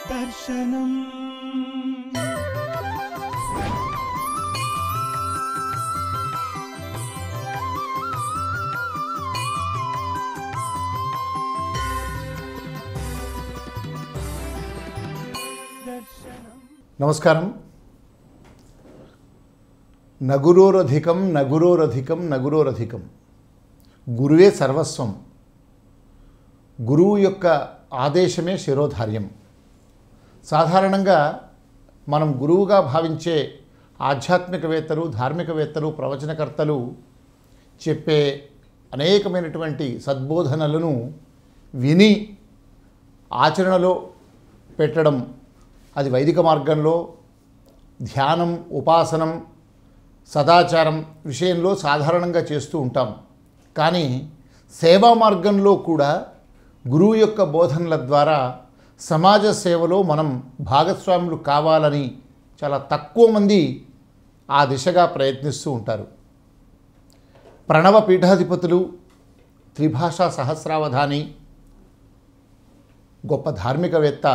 దర్శనం నమస్కారం. నగురోరధికం నగురోరధికం నగురోరధికం. గురువే సర్వస్వం. గురువు యొక్క ఆదేశమే శిరోధార్యం. సాధారణంగా మనం గురువుగా భావించే ఆధ్యాత్మికవేత్తలు, ధార్మికవేత్తలు, ప్రవచనకర్తలు చెప్పే అనేకమైనటువంటి సద్బోధనలను విని ఆచరణలో పెట్టడం, అది వైదిక మార్గంలో ధ్యానం, ఉపాసనం, సదాచారం విషయంలో సాధారణంగా చేస్తూ ఉంటాం. కానీ సేవా మార్గంలో కూడా గురువు యొక్క బోధనల ద్వారా సమాజ సేవలో మనం భాగస్వాములు కావాలని చాలా తక్కువ మంది ఆ దిశగా ప్రయత్నిస్తూ ఉంటారు. ప్రణవ పీఠాధిపతులు, త్రిభాషా సహస్రావధాని, గొప్ప ధార్మికవేత్త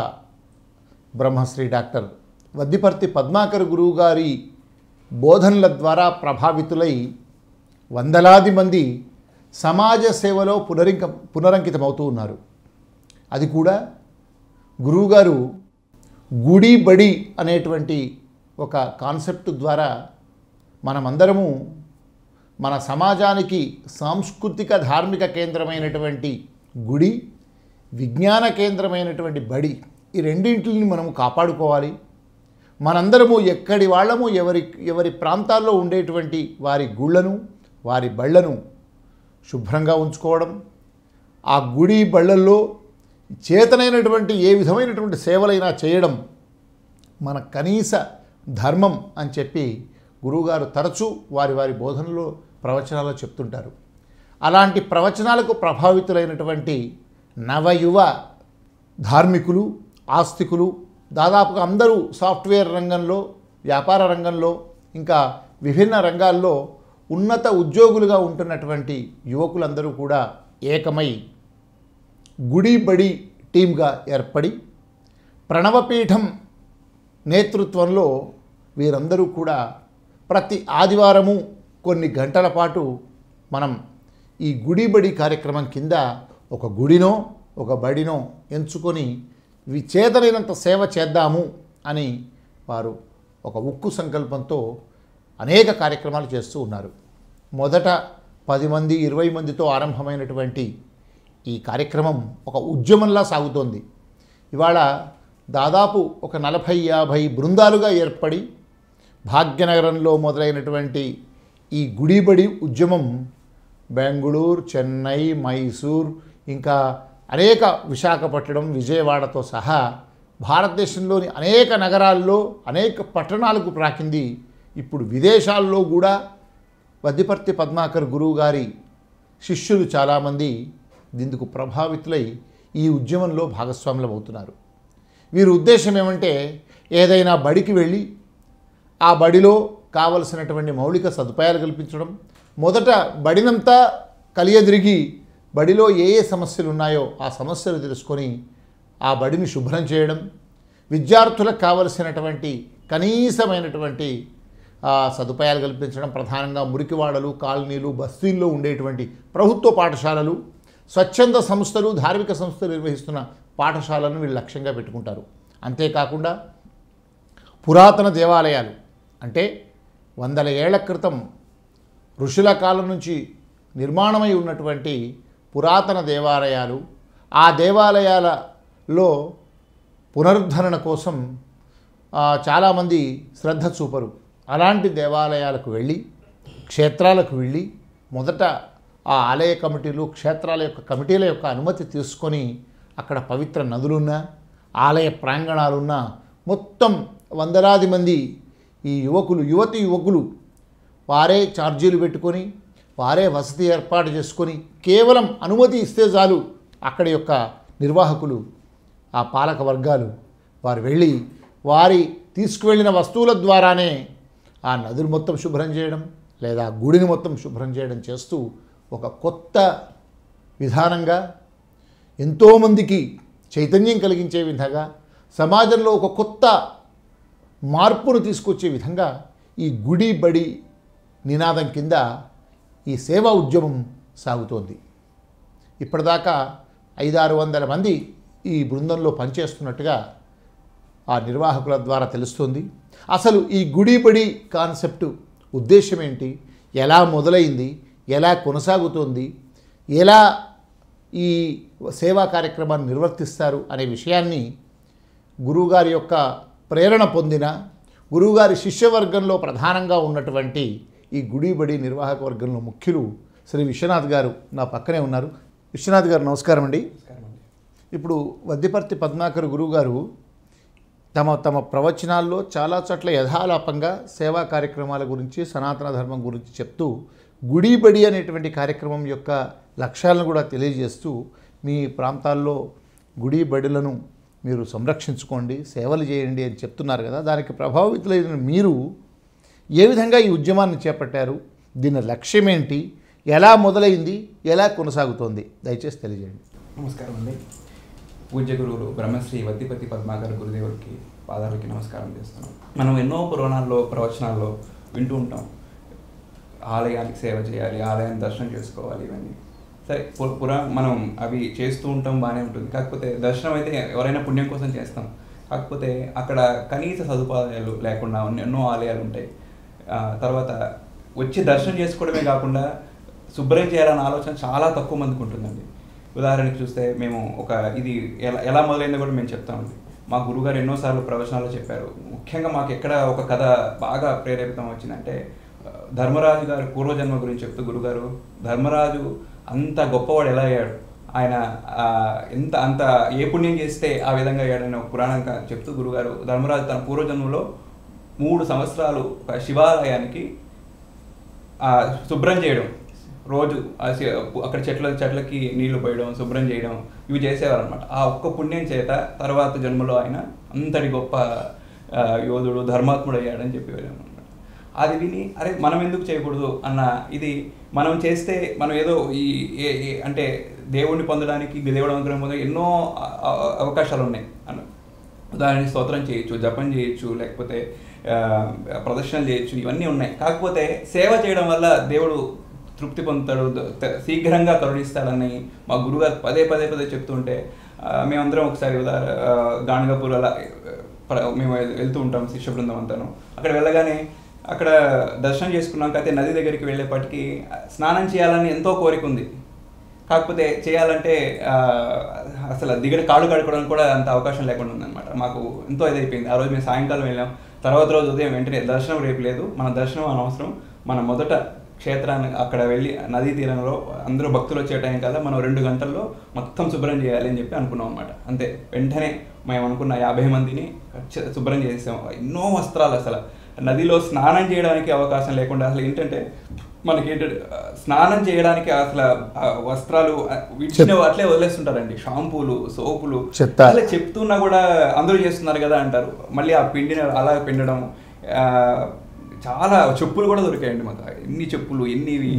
బ్రహ్మశ్రీ డాక్టర్ వద్దిపర్తి పద్మాకర్ గురువు గారి బోధనల ద్వారా ప్రభావితులై వందలాది మంది సమాజ సేవలో పునరంకితమవుతూ ఉన్నారు. అది కూడా గురువుగారు గుడి బడి అనేటువంటి ఒక కాన్సెప్ట్ ద్వారా మనమందరము మన సమాజానికి సాంస్కృతిక ధార్మిక కేంద్రమైనటువంటి గుడి, విజ్ఞాన కేంద్రమైనటువంటి బడి, ఈ రెండింటిని మనము కాపాడుకోవాలి. మనందరము ఎక్కడి వాళ్ళము ఎవరి ప్రాంతాల్లో ఉండేటువంటి వారి గుళ్ళను, వారి బళ్ళను శుభ్రంగా ఉంచుకోవడం, ఆ గుడి బళ్ళల్లో చేతనైనటువంటి ఏ విధమైనటువంటి సేవలైనా చేయడం మన కనీస ధర్మం అని చెప్పి గురువుగారు తరచూ వారి బోధనలో, ప్రవచనాల్లో చెప్తుంటారు. అలాంటి ప్రవచనాలకు ప్రభావితులైనటువంటి నవయువ ధార్మికులు, ఆస్తికులు, దాదాపుగా అందరూ సాఫ్ట్వేర్ రంగంలో, వ్యాపార రంగంలో, ఇంకా విభిన్న రంగాల్లో ఉన్నత ఉద్యోగులుగా ఉంటున్నటువంటి యువకులందరూ కూడా ఏకమై గుడి బడి టీమ్గా ఏర్పడి ప్రణవపీఠం నేతృత్వంలో వీరందరూ కూడా ప్రతి ఆదివారము కొన్ని గంటల పాటు మనం ఈ గుడి బడి కార్యక్రమం కింద ఒక గుడినో ఒక బడినో ఎంచుకొని చేతనైనంత సేవ చేద్దాము అని వారు ఒక ఉక్కు సంకల్పంతో అనేక కార్యక్రమాలు చేస్తూ ఉన్నారు. మొదట 10 మంది, 20 మందితో ఆరంభమైనటువంటి ఈ కార్యక్రమం ఒక ఉద్యమంలా సాగుతోంది. ఇవాళ దాదాపు ఒక 40-50 బృందాలుగా ఏర్పడి భాగ్యనగరంలో మొదలైనటువంటి ఈ గుడిబడి ఉద్యమం బెంగుళూరు, చెన్నై, మైసూర్, ఇంకా అనేక విశాఖపట్నం, విజయవాడతో సహా భారతదేశంలోని అనేక నగరాల్లో, అనేక పట్టణాలకు ప్రాకింది. ఇప్పుడు విదేశాల్లో కూడా వద్దిపర్తి పద్మాకర్ గురువు గారి శిష్యులు చాలామంది దీనికి ప్రభావితులై ఈ ఉద్యమంలో భాగస్వాములు అవుతున్నారు. వీరి ఉద్దేశం ఏమంటే, ఏదైనా బడికి వెళ్ళి ఆ బడిలో కావలసినటువంటి మౌలిక సదుపాయాలు కల్పించడం, మొదట బడినంతా కలియదిరిగి బడిలో ఏ సమస్యలు ఉన్నాయో ఆ సమస్యలు తెలుసుకొని ఆ బడిని శుభ్రం చేయడం, విద్యార్థులకు కావలసినటువంటి కనీసమైనటువంటి సదుపాయాలు కల్పించడం, ప్రధానంగా మురికివాడలు, కాలనీలు, బస్తీల్లో ఉండేటువంటి ప్రభుత్వ పాఠశాలలు, స్వచ్ఛంద సంస్థలు, ధార్మిక సంస్థలు నిర్వహిస్తున్న పాఠశాలను వీళ్ళు లక్ష్యంగా పెట్టుకుంటారు. అంతేకాకుండా పురాతన దేవాలయాలు, అంటే 100 ఏళ్ల క్రితం ఋషుల కాలం నుంచి నిర్మాణమై ఉన్నటువంటి పురాతన దేవాలయాలు, ఆ దేవాలయాలలో పునరుద్ధరణ కోసం చాలామంది శ్రద్ధ చూపరు. అలాంటి దేవాలయాలకు వెళ్ళి, క్షేత్రాలకు వెళ్ళి మొదట ఆ ఆలయ కమిటీలు, క్షేత్రాల యొక్క కమిటీల యొక్క అనుమతి తీసుకొని అక్కడ పవిత్ర నదులున్నా, ఆలయ ప్రాంగణాలున్నా మొత్తం వందలాది మంది ఈ యువకులు వారే ఛార్జీలు పెట్టుకొని, వారే వసతి ఏర్పాటు చేసుకొని, కేవలం అనుమతి ఇస్తే చాలు అక్కడి యొక్క నిర్వాహకులు, ఆ పాలక వర్గాలు వారు వెళ్ళి వారి తీసుకువెళ్ళిన వస్తువుల ద్వారానే ఆ నదులు మొత్తం శుభ్రం చేయడం లేదా గుడిని మొత్తం శుభ్రం చేయడం చేస్తూ ఒక కొత్త విధానంగా ఎంతోమందికి చైతన్యం కలిగించే విధంగా సమాజంలో ఒక కొత్త మార్పును తీసుకొచ్చే విధంగా ఈ గుడి బడి నినాదం కింద ఈ సేవా ఉద్యమం సాగుతోంది. ఇప్పటిదాకా 500-600 మంది ఈ బృందంలో పనిచేస్తున్నట్టుగా ఆ నిర్వాహకుల ద్వారా తెలుస్తుంది. అసలు ఈ గుడి బడి కాన్సెప్టు ఉద్దేశం ఏంటి, ఎలా మొదలైంది, ఎలా కొనసాగుతోంది, ఎలా ఈ సేవా కార్యక్రమాన్ని నిర్వర్తిస్తారు అనే విషయాన్ని గురువుగారి యొక్క ప్రేరణ పొందిన గురువుగారి శిష్యవర్గంలో ప్రధానంగా ఉన్నటువంటి ఈ గుడి బడి నిర్వాహక వర్గంలో ముఖ్యులు శ్రీ విశ్వనాథ్ గారు నా పక్కనే ఉన్నారు. విశ్వనాథ్ గారు నమస్కారం అండి. ఇప్పుడు వద్దిపర్తి పద్మాకర్ గురువుగారు తమ ప్రవచనాల్లో చాలా చోట్ల యథాలాపంగా సేవా కార్యక్రమాల గురించి, సనాతన ధర్మం గురించి చెప్తూ గుడి బడి అనేటువంటి కార్యక్రమం యొక్క లక్ష్యాలను కూడా తెలియజేస్తూ మీ ప్రాంతాల్లో గుడి బడులను మీరు సంరక్షించుకోండి, సేవలు చేయండి అని చెప్తున్నారు కదా. దానికి ప్రభావితులైన మీరు ఏ విధంగా ఈ ఉద్యమాన్ని చేపట్టారు, దీని లక్ష్యం ఏంటి, ఎలా మొదలైంది, ఎలా కొనసాగుతోంది, దయచేసి తెలియజేయండి. నమస్కారం అండి. పూజ్య గురువులు బ్రహ్మశ్రీ వద్దిపర్తి పద్మాకర్ గురుదేవుడికి పాదాలకి నమస్కారం చేస్తున్నాం. మనం ఎన్నో పురాణాల్లో ప్రవచనాల్లో వింటూ ఉంటాం, ఆలయానికి సేవ చేయాలి, ఆలయాన్ని దర్శనం చేసుకోవాలి, ఇవన్నీ సరే మనం అవి చేస్తూ ఉంటాం, బాగానే ఉంటుంది. కాకపోతే దర్శనం అయితే ఎవరైనా పుణ్యం కోసం చేస్తాం. కాకపోతే అక్కడ కనీస సదుపాయాలు లేకుండా ఎన్నో ఆలయాలు ఉంటాయి. తర్వాత వచ్చి దర్శనం చేసుకోవడమే కాకుండా శుభ్రం చేయాలన్న ఆలోచన చాలా తక్కువ మందికి ఉంటుందండి. ఉదాహరణకి చూస్తే మేము ఇది ఎలా మొదలైందో కూడా మేము చెప్తామండి. మా గురుగారు ఎన్నోసార్లు ప్రవచనాల్లో చెప్పారు. ముఖ్యంగా మాకు ఎక్కడ ఒక కథ బాగా ప్రేరేపితం వచ్చిందంటే, ధర్మరాజు గారి పూర్వజన్మ గురించి చెప్తూ గురుగారు, ధర్మరాజు అంత గొప్పవాడు ఎలా అయ్యాడు, ఆయన అంత ఏ పుణ్యం చేస్తే ఆ విధంగా అయ్యాడని ఒక పురాణం చెప్తూ గురుగారు ధర్మరాజు తన పూర్వజన్మలో 3 సంవత్సరాలు ఒక శివాలయానికి శుభ్రం చేయడం, రోజు అక్కడ చెట్లకి నీళ్లు పోయడం, శుభ్రం చేయడం, ఇవి చేసేవారు అనమాట. ఆ ఒక్క పుణ్యం చేత తర్వాత జన్మలో ఆయన అంతటి గొప్ప యోధుడు, ధర్మాత్ముడు అయ్యాడని చెప్పి వెళ్ళాము అనమాట. అది విని అరే మనం ఎందుకు చేయకూడదు అన్న ఇది, మనం చేస్తే మనం ఏదో అంటే దేవుణ్ణి పొందడానికి, దేవుడు అనుగ్రహం పొందడానికి ఎన్నో అవకాశాలు ఉన్నాయి అన్న. ఉదాహరణకి స్తోత్రం చేయొచ్చు, జపం చేయొచ్చు, లేకపోతే ప్రదర్శనలు చేయొచ్చు, ఇవన్నీ ఉన్నాయి. కాకపోతే సేవ చేయడం వల్ల దేవుడు తృప్తి పొందుతాడు, శీఘ్రంగా కరుణిస్తాడని మా గురుగారు పదే చెప్తుంటే మేమందరం ఒకసారి గాణగాపూర్ అలా మేము వెళ్తూ ఉంటాం శిష్య బృందం అంతాను. అక్కడ వెళ్ళగానే అక్కడ దర్శనం చేసుకున్నాక అయితే నది దగ్గరికి వెళ్ళేపటికి స్నానం చేయాలని ఎంతో కోరిక ఉంది. కాకపోతే చేయాలంటే అసలు కాళ్ళు కడుక్కోవడానికి కూడా అంత అవకాశం లేకుండా ఉందన్నమాట. మాకు ఎంతో ఇదైపోయింది. ఆ రోజు మేము సాయంకాలం వెళ్ళాం. తర్వాత రోజు ఉదయం వెంటనే దర్శనం రేపు లేదు, మన దర్శనం అనవసరం, మన మొదట క్షేత్రాన్ని అక్కడ వెళ్ళి నదీ తీరంలో అందరూ భక్తులు వచ్చే టైం కల్లా మనం 2 గంటల్లో మొత్తం శుభ్రం చేయాలి అని చెప్పి అనుకున్నాం అనమాట. అంతే, వెంటనే మేము అనుకున్న 50 మందిని శుభ్రం చేసాం. ఎన్నో వస్త్రాలు, అసలు నదిలో స్నానం చేయడానికి అవకాశం లేకుండా, అసలు ఏంటంటే మనకి స్నానం చేయడానికి అసలు వస్త్రాలు వీటిని అట్లే వదిలేస్తుంటారండి. షాంపూలు, సోపులు అట్లా చెప్తున్నా కూడా అందరూ చేస్తున్నారు కదా అంటారు. మళ్ళీ ఆ పిండిని అలా పిండడం, చాలా చెప్పులు కూడా దొరికాయండి మాకు. ఎన్ని చెప్పులు, ఎన్నివి,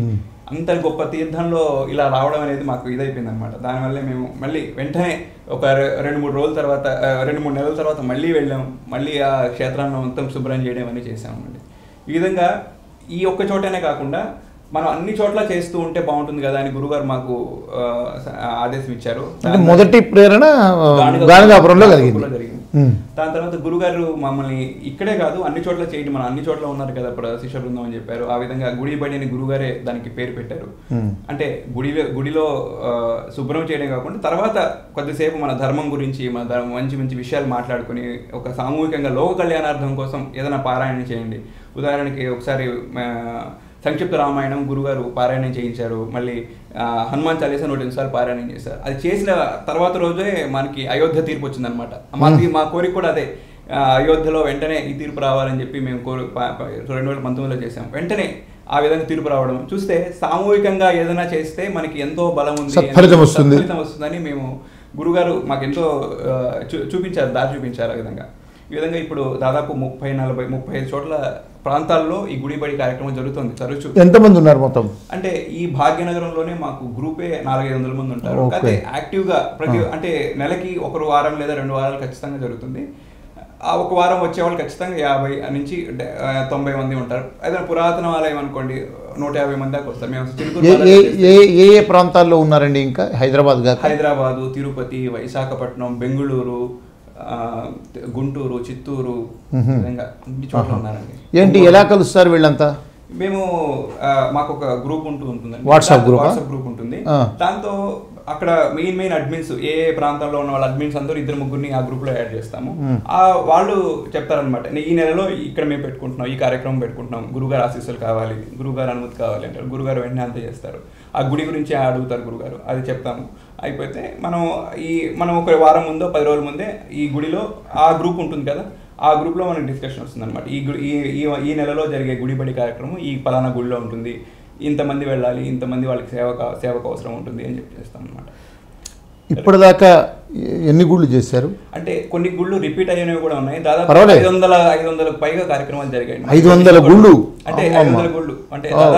అంత గొప్ప తీర్థంలో ఇలా రావడం అనేది మాకు ఇదైపోయింది అనమాట. దానివల్లే మేము మళ్ళీ వెంటనే ఒక 2-3 రోజుల తర్వాత 2-3 నెలల తర్వాత మళ్ళీ వెళ్ళాం. మళ్ళీ ఆ క్షేత్రాన్ని మొత్తం శుభ్రం చేయడం అన్నీ చేసామండి. ఈ విధంగా ఈ ఒక్క చోటనే కాకుండా మనం అన్ని చోట్ల చేస్తూ ఉంటే బాగుంటుంది కదా అని గురుగారు మాకు ఆదేశం ఇచ్చారు. మొదటి ప్రేరణ గాణగాపురంలో జరిగింది. దాని తర్వాత గురుగారు మమ్మల్ని ఇక్కడే కాదు అన్ని చోట్ల చేయండి, మనం అన్ని చోట్ల ఉన్నారు కదా శిష్య బృందం అని చెప్పారు. ఆ విధంగా గుడి బడి అని గురుగారే దానికి పేరు పెట్టారు. అంటే గుడిలో శుభ్రం చేయడం కాకుండా తర్వాత కొద్దిసేపు మన ధర్మం గురించి, మన మంచి విషయాలు మాట్లాడుకుని ఒక సామూహికంగా లోక కళ్యాణార్థం కోసం ఏదైనా పారాయణ చేయండి. ఉదాహరణకి ఒకసారి సంక్షిప్త రామాయణం గురుగారు పారాయణం చేయించారు. మళ్ళీ హనుమాన్ చాలీసా 108 సార్లు పారాయణం చేశారు. అది చేసిన తర్వాత రోజే మనకి అయోధ్య తీర్పు వచ్చిందనమాట. మా కోరిక కూడా అదే, అయోధ్యలో వెంటనే ఈ తీర్పు రావాలని చెప్పి మేము 2019లో చేసాం. వెంటనే ఆ విధంగా తీర్పు రావడం చూస్తే సామూహికంగా ఏదైనా చేస్తే మనకి ఎంతో బలం ఉంది, ఫలితం వస్తుందని మేము గురుగారు మాకు ఎంతో దారి చూపించారు ఆ విధంగా. ఈ విధంగా ఇప్పుడు దాదాపు 30-40-35 చోట్ల ప్రాంతాల్లో ఈ గుడిబడి కార్యక్రమం జరుగుతుంది తరచు. ఎంతమంది ఉన్నారు మొత్తం? అంటే ఈ భాగ్యనగరంలోనే మాకు గ్రూపే 400-500 మంది ఉంటారు. అయితే యాక్టివ్గా అంటే నెలకి 1 వారం లేదా 2 వారాలు ఖచ్చితంగా జరుగుతుంది. ఆ 1 వారం వచ్చేవాళ్ళు ఖచ్చితంగా 50 నుంచి 90 మంది ఉంటారు. ఏదైనా పురాతన ఆలయం అనుకోండి 150 మంది దాకా వస్తారు. మేము ఏ ప్రాంతాల్లో ఉన్నారండి? ఇంకా హైదరాబాదు, తిరుపతి, విశాఖపట్నం, బెంగుళూరు, గుంటూరు, చిత్తూరు, విధంగా అన్ని చోట్ల ఉన్నారండి. ఏంటి, ఎలా కలుస్తారు వీళ్ళంతా? మేము మాకు ఒక గ్రూప్ ఉంటుందండి, వాట్సాప్ గ్రూప్ ఉంటుంది. దాంతో అక్కడ మెయిన్ అడ్మిన్స్ ఏ ప్రాంతంలో ఉన్న వాళ్ళ అడ్మిన్స్ అందరూ 2-3 ఆ గ్రూప్ లో యాడ్ చేస్తాము. వాళ్ళు చెప్తారనమాట, ఈ నెలలో ఇక్కడ మేము పెట్టుకుంటున్నాం, ఈ కార్యక్రమం పెట్టుకుంటున్నాం, గురుగారు ఆశీస్సులు కావాలి, గురుగారు అనుమతి కావాలి అంటారు. గురుగారు వెంటనే అంత చేస్తారు. ఆ గుడి గురించి అడుగుతారు గురుగారు, అది చెప్తాము. అయిపోతే మనం ఒక వారం ముందో 10 రోజుల ముందే ఈ గుడిలో ఆ గ్రూప్ ఉంటుంది కదా, ఆ గ్రూప్లో మనకి డిస్కషన్ వస్తుంది అనమాట. ఈ నెలలో జరిగే గుడిబడి కార్యక్రమం ఈ పలానా గుడిలో ఉంటుంది, ఇంతమంది వెళ్ళాలి, ఇంతమంది వాళ్ళకి సేవకు అవసరం ఉంటుంది అని చెప్పి చేస్తాం అనమాట. ఇప్పటిదాకా ఎన్ని గుళ్ళు చేశారు? అంటే కొన్ని గుళ్ళు రిపీట్ అయ్యేవి కూడా ఉన్నాయి. దాదాపు 500 పైగా కార్యక్రమాలు జరిగాయి. 500 గుళ్ళు అంటే 500 గుళ్ళు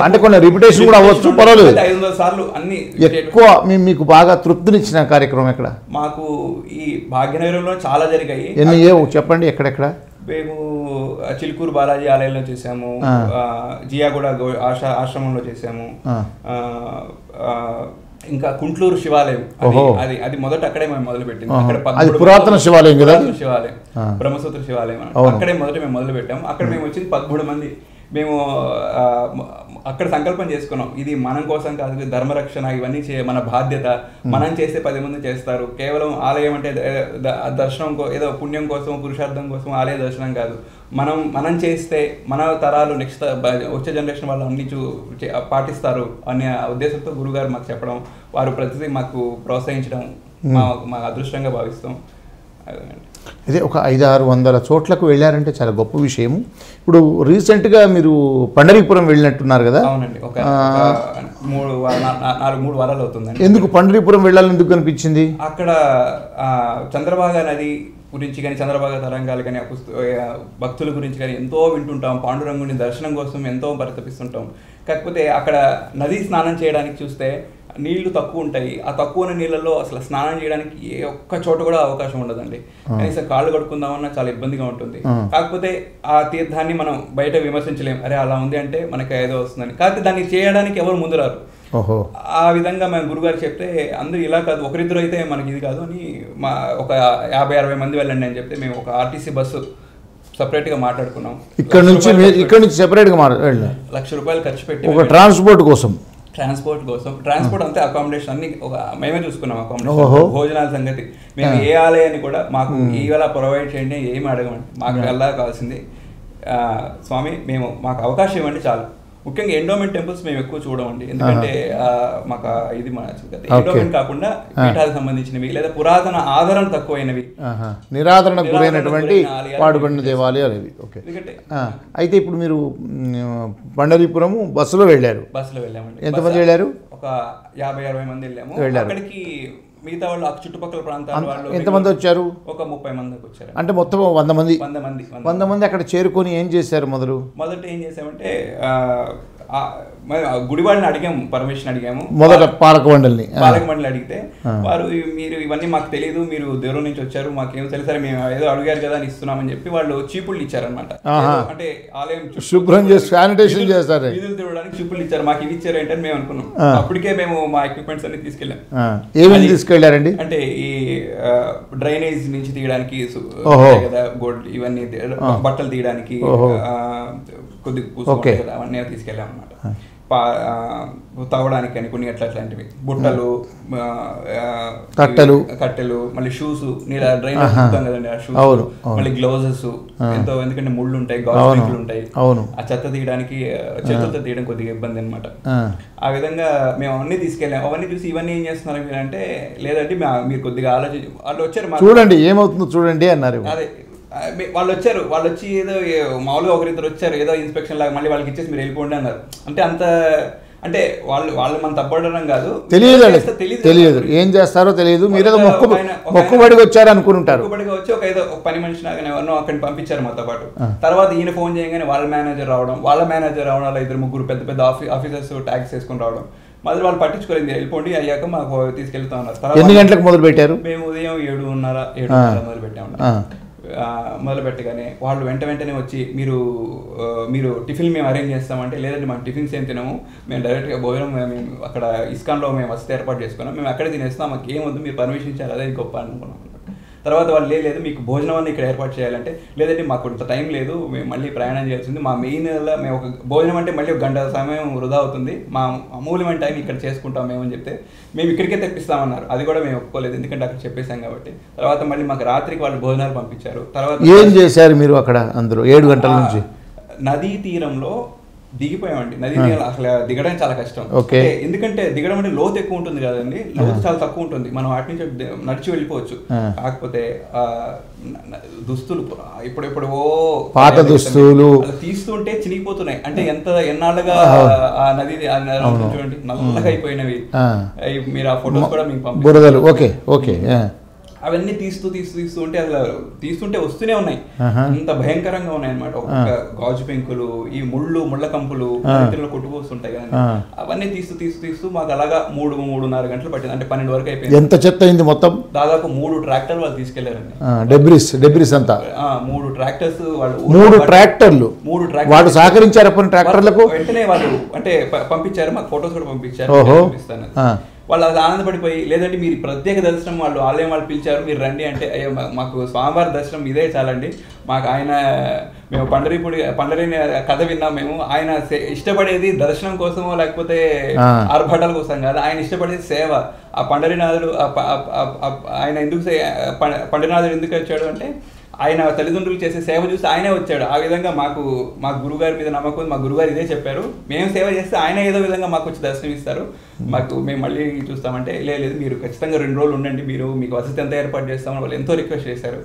అంటే కొన్ని రిపిటేషన్ కూడా అవ్వచ్చు, పర్వాలేదు. 500 సార్లు అన్ని. ఎక్కువ మీకు బాగా తృప్తినిచ్చిన కార్యక్రమం ఎక్కడ? మాకు ఈ భాగ్యనగరంలో చాలా జరిగాయి. ఎన్ని చెప్పండి, ఎక్కడెక్కడ? మేము చిలుకూరు బాలాజీ ఆలయంలో చేసాము, జియాగూడ ఆశ్రమంలో చేసాము, ఇంకా కుంట్లూరు శివాలయం, అది మొదట అక్కడే మేము మొదలు పెట్టింది. అక్కడ పురాతన శివాలయం కదా, శివాలయం బ్రహ్మసూత్ర శివాలయం అక్కడే మొదట మేము మొదలు పెట్టాము. అక్కడ మేము వచ్చింది 13 మంది. మేము అక్కడ సంకల్పం చేసుకున్నాం, ఇది మనం కోసం కాదు, ధర్మరక్షణ ఇవన్నీ మన బాధ్యత. మనం చేస్తే 10 మంది చేస్తారు. కేవలం ఆలయం అంటే దర్శనం ఏదో పుణ్యం కోసం, పురుషార్థం కోసం ఆలయ దర్శనం కాదు. మనం చేస్తే మన తరాలు నెక్స్ట్ వచ్చే జనరేషన్ వాళ్ళు అన్ని పాటిస్తారు అనే ఉద్దేశంతో గురుగారు మాకు చెప్పడం, వారు ప్రతిదీ మాకు ప్రోత్సహించడం మా అదృష్టంగా భావిస్తాం. అదే ఒక 500-600 చోట్లకు వెళ్ళారంటే చాలా గొప్ప విషయము. ఇప్పుడు రీసెంట్గా మీరు పండరీపురం వెళ్ళినట్టున్నారు కదా? అవునండి, ఒక 3 వారాలు అవుతుందండి. ఎందుకు పండరీపురం వెళ్ళాలని ఎందుకు అనిపించింది? అక్కడ చంద్రభాగా నది గురించి కానీ, చంద్రభాగా తరంగాలు కానీ, భక్తుల గురించి కానీ ఎంతో వింటుంటాం. పాండురంగుని దర్శనం కోసం ఎంతో పరితపిస్తుంటాం. కాకపోతే అక్కడ నది స్నానం చేయడానికి చూస్తే నీళ్లు తక్కువ ఉంటాయి. ఆ తక్కువ నీళ్ళల్లో అసలు స్నానం చేయడానికి ఏ ఒక్క చోట కూడా అవకాశం ఉండదండి. కనీసం కాళ్ళు కడుక్కుందామన్నా చాలా ఇబ్బందిగా ఉంటుంది. కాకపోతే ఆ తీర్థాన్ని మనం బయట విమర్శించలేం, అరే అలా ఉంది అంటే మనకి ఏదో వస్తుందని. కాకపోతే దాన్ని చేయడానికి ఎవరు ముందు రారు. ఆ విధంగా మేము గురుగారు చెప్తే అందరూ ఇలా కాదు, ఒకరిద్దరు అయితే మనకి ఇది కాదు అని ఒక 50-60 మంది వెళ్ళండి అని చెప్తే మేము ఒక ఆర్టీసీ బస్సు సపరేట్గా మాట్లాడుకున్నాం. ఇక్కడ నుంచి సెపరేట్గా ₹1,00,000 ఖర్చు పెట్టి ఒక ట్రాన్స్పోర్ట్ కోసం ట్రాన్స్పోర్ట్ అంతే, అకామిడేషన్ అన్ని మేమే చూసుకున్నాం. అకామిడేషన్, భోజనాల సంగతి మేము ఏ ఆలయాన్ని కూడా మాకు ఇవాళ ప్రొవైడ్ చేయండి, ఏమి అడగమండి, మాకు వెళ్ళా కావాల్సింది స్వామి, మాకు అవకాశం ఇవ్వండి చాలు. ముఖ్యంగా ఎండోమెంట్ టెంపుల్స్ మేము ఎక్కువ చూడమండి, ఎందుకంటే మాకు ఇది మన ఎండోమెంట్ కాకుండా పీఠాలకు సంబంధించినవి లేదా పురాతన ఆదరణ తక్కువైనవి, నిరాదరణ గురైనటువంటి పాడుబడిన దేవాలయాలు అవి. ఓకే, అయితే ఇప్పుడు మీరు పండరీపురము బస్సులో వెళ్ళారు? బస్సులో వెళ్ళామండి. ఎంతమంది వెళ్ళారు? ఒక 50-60 మంది వెళ్ళాము. అక్కడికి మిగతా వాళ్ళు చుట్టుపక్కల ప్రాంతాల వాళ్ళు ఎంతమంది వచ్చారు? ఒక 30 మందికి వచ్చారు. అంటే మొత్తం 100 మంది అక్కడ చేరుకొని ఏం చేశారు? మొదట ఏం చేసామంటే గుడివాడిని అడిగాము, పర్మిషన్ అడిగాము. మొదట పాలక మండలి అడిగితే వారు మీరు ఇవన్నీ మాకు తెలియదు, మీరు దూరం నుంచి వచ్చారు, మాకేం తెలుసా, మేము ఏదో అడిగారు కదా అని ఇస్తున్నామని చెప్పి వాళ్ళు చీపుళ్ళు ఇచ్చారనమాట. అంటే ఆలయం శుభ్రం చేసి శానిటేషన్ చేస్తారు, వీధులు తిరగడానికి చీపుళ్ళు ఇచ్చారు. మాకు ఇవి ఇచ్చారు ఏంటని మేము అనుకున్నాం. అప్పటికే మేము మా ఎక్విప్మెంట్స్ అన్ని తీసుకెళ్ళాం. ఏమేమి తీసుకెళ్లారండి? అంటే ఈ డ్రైనేజ్ నుంచి తీయడానికి కదా, గోల్డ్ ఇవన్నీ బట్టలు తీయడానికి కొద్దిగా అవన్నీ తీసుకెళ్ళాం అనమాట. తాగడానికి అని కొన్ని అట్లాంటివి, బుట్టలు, కట్టెలు, మళ్ళీ షూస్, డ్రైనేజ్ కదండి ఆ షూస్, మళ్ళీ గ్లౌజెస్ ఎంతో, ఎందుకంటే ముళ్ళు ఉంటాయి, గాజులు ఉంటాయి, ఆ చెత్త తీయడానికి చేతులతో తీయడం కొద్దిగా ఇబ్బంది అనమాట. ఆ విధంగా మేము అవన్నీ తీసుకెళ్ళాం. అవన్నీ చూసి ఇవన్నీ ఏం చేస్తున్నారు అంటే, లేదంటే మీరు కొద్దిగా ఆలోచించి వాళ్ళు వచ్చారు, చూడండి ఏమవుతుందో చూడండి అన్నారు. అదే వాళ్ళు వచ్చి ఏదో మామూలుగా ఒకరిద్దరు వచ్చారు, ఏదో ఇన్స్పెక్షన్ లాగా, మళ్ళీ వాళ్ళకి ఇచ్చేసి మీరు వెళ్ళిపోండి అన్నారు. అంటే అంటే వాళ్ళు మన తప్పడడం కాదు, తెలియదు ఏం చేస్తారో తెలియదు. మీరేదో మొక్కుబడికి వచ్చారు అనుకుంటారు. మొక్కుబడిగా వచ్చి ఒక పని మనిషి నాగానే ఎవరినో అక్కడిని పంపించారు మాతో పాటు. తర్వాత ఈయన ఫోన్ చేయగానే వాళ్ళ మేనేజర్ రావడం వల్ల 2-3 పెద్ద పెద్ద ఆఫీసర్స్ ట్యాక్స్ వేసుకొని రావడం. మొదలు వాళ్ళు పట్టించుకోలేదు, వెళ్ళిపోండి అయ్యాక మాకు తీసుకెళ్తా ఉన్నారు. ఎన్ని గంటలకు మొదలు పెట్టారు? మేము ఉదయం 7:30 మొదలు పెట్టాము. మొదలు పెట్టగానే వాళ్ళు వెంటనే వచ్చి మీరు టిఫిన్ మేము అరేంజ్ చేస్తామంటే, లేదంటే మనం టిఫిన్స్ ఏం తినము, మేము డైరెక్ట్గా భోజనం మేము అక్కడ ఇస్కాన్లో మేము వసతి ఏర్పాటు చేసుకున్నాం, మేము అక్కడే తినేస్తాం, మాకు ఏమొద్దు, మీరు పర్మిషన్ ఇచ్చారు, అదే గొప్ప అనుకున్నాం. తర్వాత వాళ్ళు లేదు మీకు భోజనం అన్నీ ఇక్కడ ఏర్పాటు చేయాలంటే, లేదంటే మాకు ఇంత టైం లేదు, మేము మళ్ళీ ప్రయాణం చేయాల్సింది, మా మెయిన్ మేము ఒక భోజనం అంటే మళ్ళీ 1 గంట సమయం వృధా అవుతుంది, మా అమూల్యమైన టైం ఇక్కడ చేసుకుంటాం మేము అని చెప్తే, మేము ఇక్కడికే తెప్పిస్తామన్నారు. అది కూడా మేము ఒప్పుకోలేదు, ఎందుకంటే అక్కడ చెప్పేశాం కాబట్టి. తర్వాత మళ్ళీ మాకు రాత్రికి వాళ్ళు భోజనాలు పంపించారు. తర్వాత ఏం చేశారు మీరు అక్కడ? అందరూ 7 గంటల నుంచి నదీ తీరంలో దిగిపోయామండి. నదీ తీరం అసలు దిగడం చాలా కష్టం, ఎందుకంటే దిగడం అంటే లోతు ఎక్కువ ఉంటుంది కదండి, లోతు చాలా తక్కువ ఉంటుంది, మనం వాటి నుంచి నడిచి వెళ్ళిపోవచ్చు. కాకపోతే దుస్తులు ఇప్పుడు పాత దుస్తులు తీస్తుంటే చినిగిపోతున్నాయి, అంటే ఎన్నాళ్ళుగా ఆ నది చూడండి నల్లగా అయిపోయినవి. మీరు ఆ ఫొటోస్ కూడా మీకు పంపిస్తారు. అవన్నీ తీస్తూ ఉంటే అసలు తీస్తుంటే వస్తూనే ఉన్నాయి, అంత భయంకరంగా ఉన్నాయి అనమాట. ఒక్కొక్క గాజు పెంకులు, ఈ ముళ్ళ కంపులు కొట్టుకొస్తుంటాయి కదా, అవన్నీ తీస్తూ మాకు అలాగా 3-3.5 గంటలు పట్టింది. అంటే 12 వరకు అయిపోయింది. ఎంత చెత్త అయింది మొత్తం? దాదాపు 3 ట్రాక్టర్లు వాళ్ళు తీసుకెళ్లారండి. డెబ్రిస్ అంతా 3 ట్రాక్టర్స్ వాళ్ళు 3 ట్రాక్టర్లు వాళ్ళు సహకరించారు. ట్రాక్టర్లకు వెంటనే వాళ్ళు అంటే పంపించారు, మాకు ఫొటోస్ కూడా పంపించారు, పంపిస్తాను. వాళ్ళు అది ఆనందపడిపోయి, లేదంటే మీరు ప్రత్యేక దర్శనం వాళ్ళు ఆలయం వాళ్ళు పిలిచారు, మీరు రండి అంటే, అయ్యో మాకు స్వామివారి దర్శనం ఇదే చాలండి, మాకు ఆయన మేము పండరీని కథ విన్నాం, మేము ఆయన ఇష్టపడేది దర్శనం కోసమో లేకపోతే ఆర్భాటాల కోసం కాదు, ఆయన ఇష్టపడేది సేవ. ఆ పండరీనాథుడు ఆయన పండరీనాథుడు ఎందుకు వచ్చాడు అంటే, ఆయన తల్లిదండ్రులు చేసే సేవ చూసి ఆయనే వచ్చాడు. ఆ విధంగా మా గురుగారి మీద నమ్మకం, మా గురుగారు ఇదే చెప్పారు, మేము సేవ చేస్తే ఆయన ఏదో విధంగా మాకు వచ్చి దర్శనం ఇస్తారు, మేము మళ్ళీ చూస్తామంటే, లేదు మీరు ఖచ్చితంగా 2 రోజులు ఉండండి, మీకు వసతి ఎంత ఏర్పాటు చేస్తామని వాళ్ళు ఎంతో రిక్వెస్ట్ చేశారు.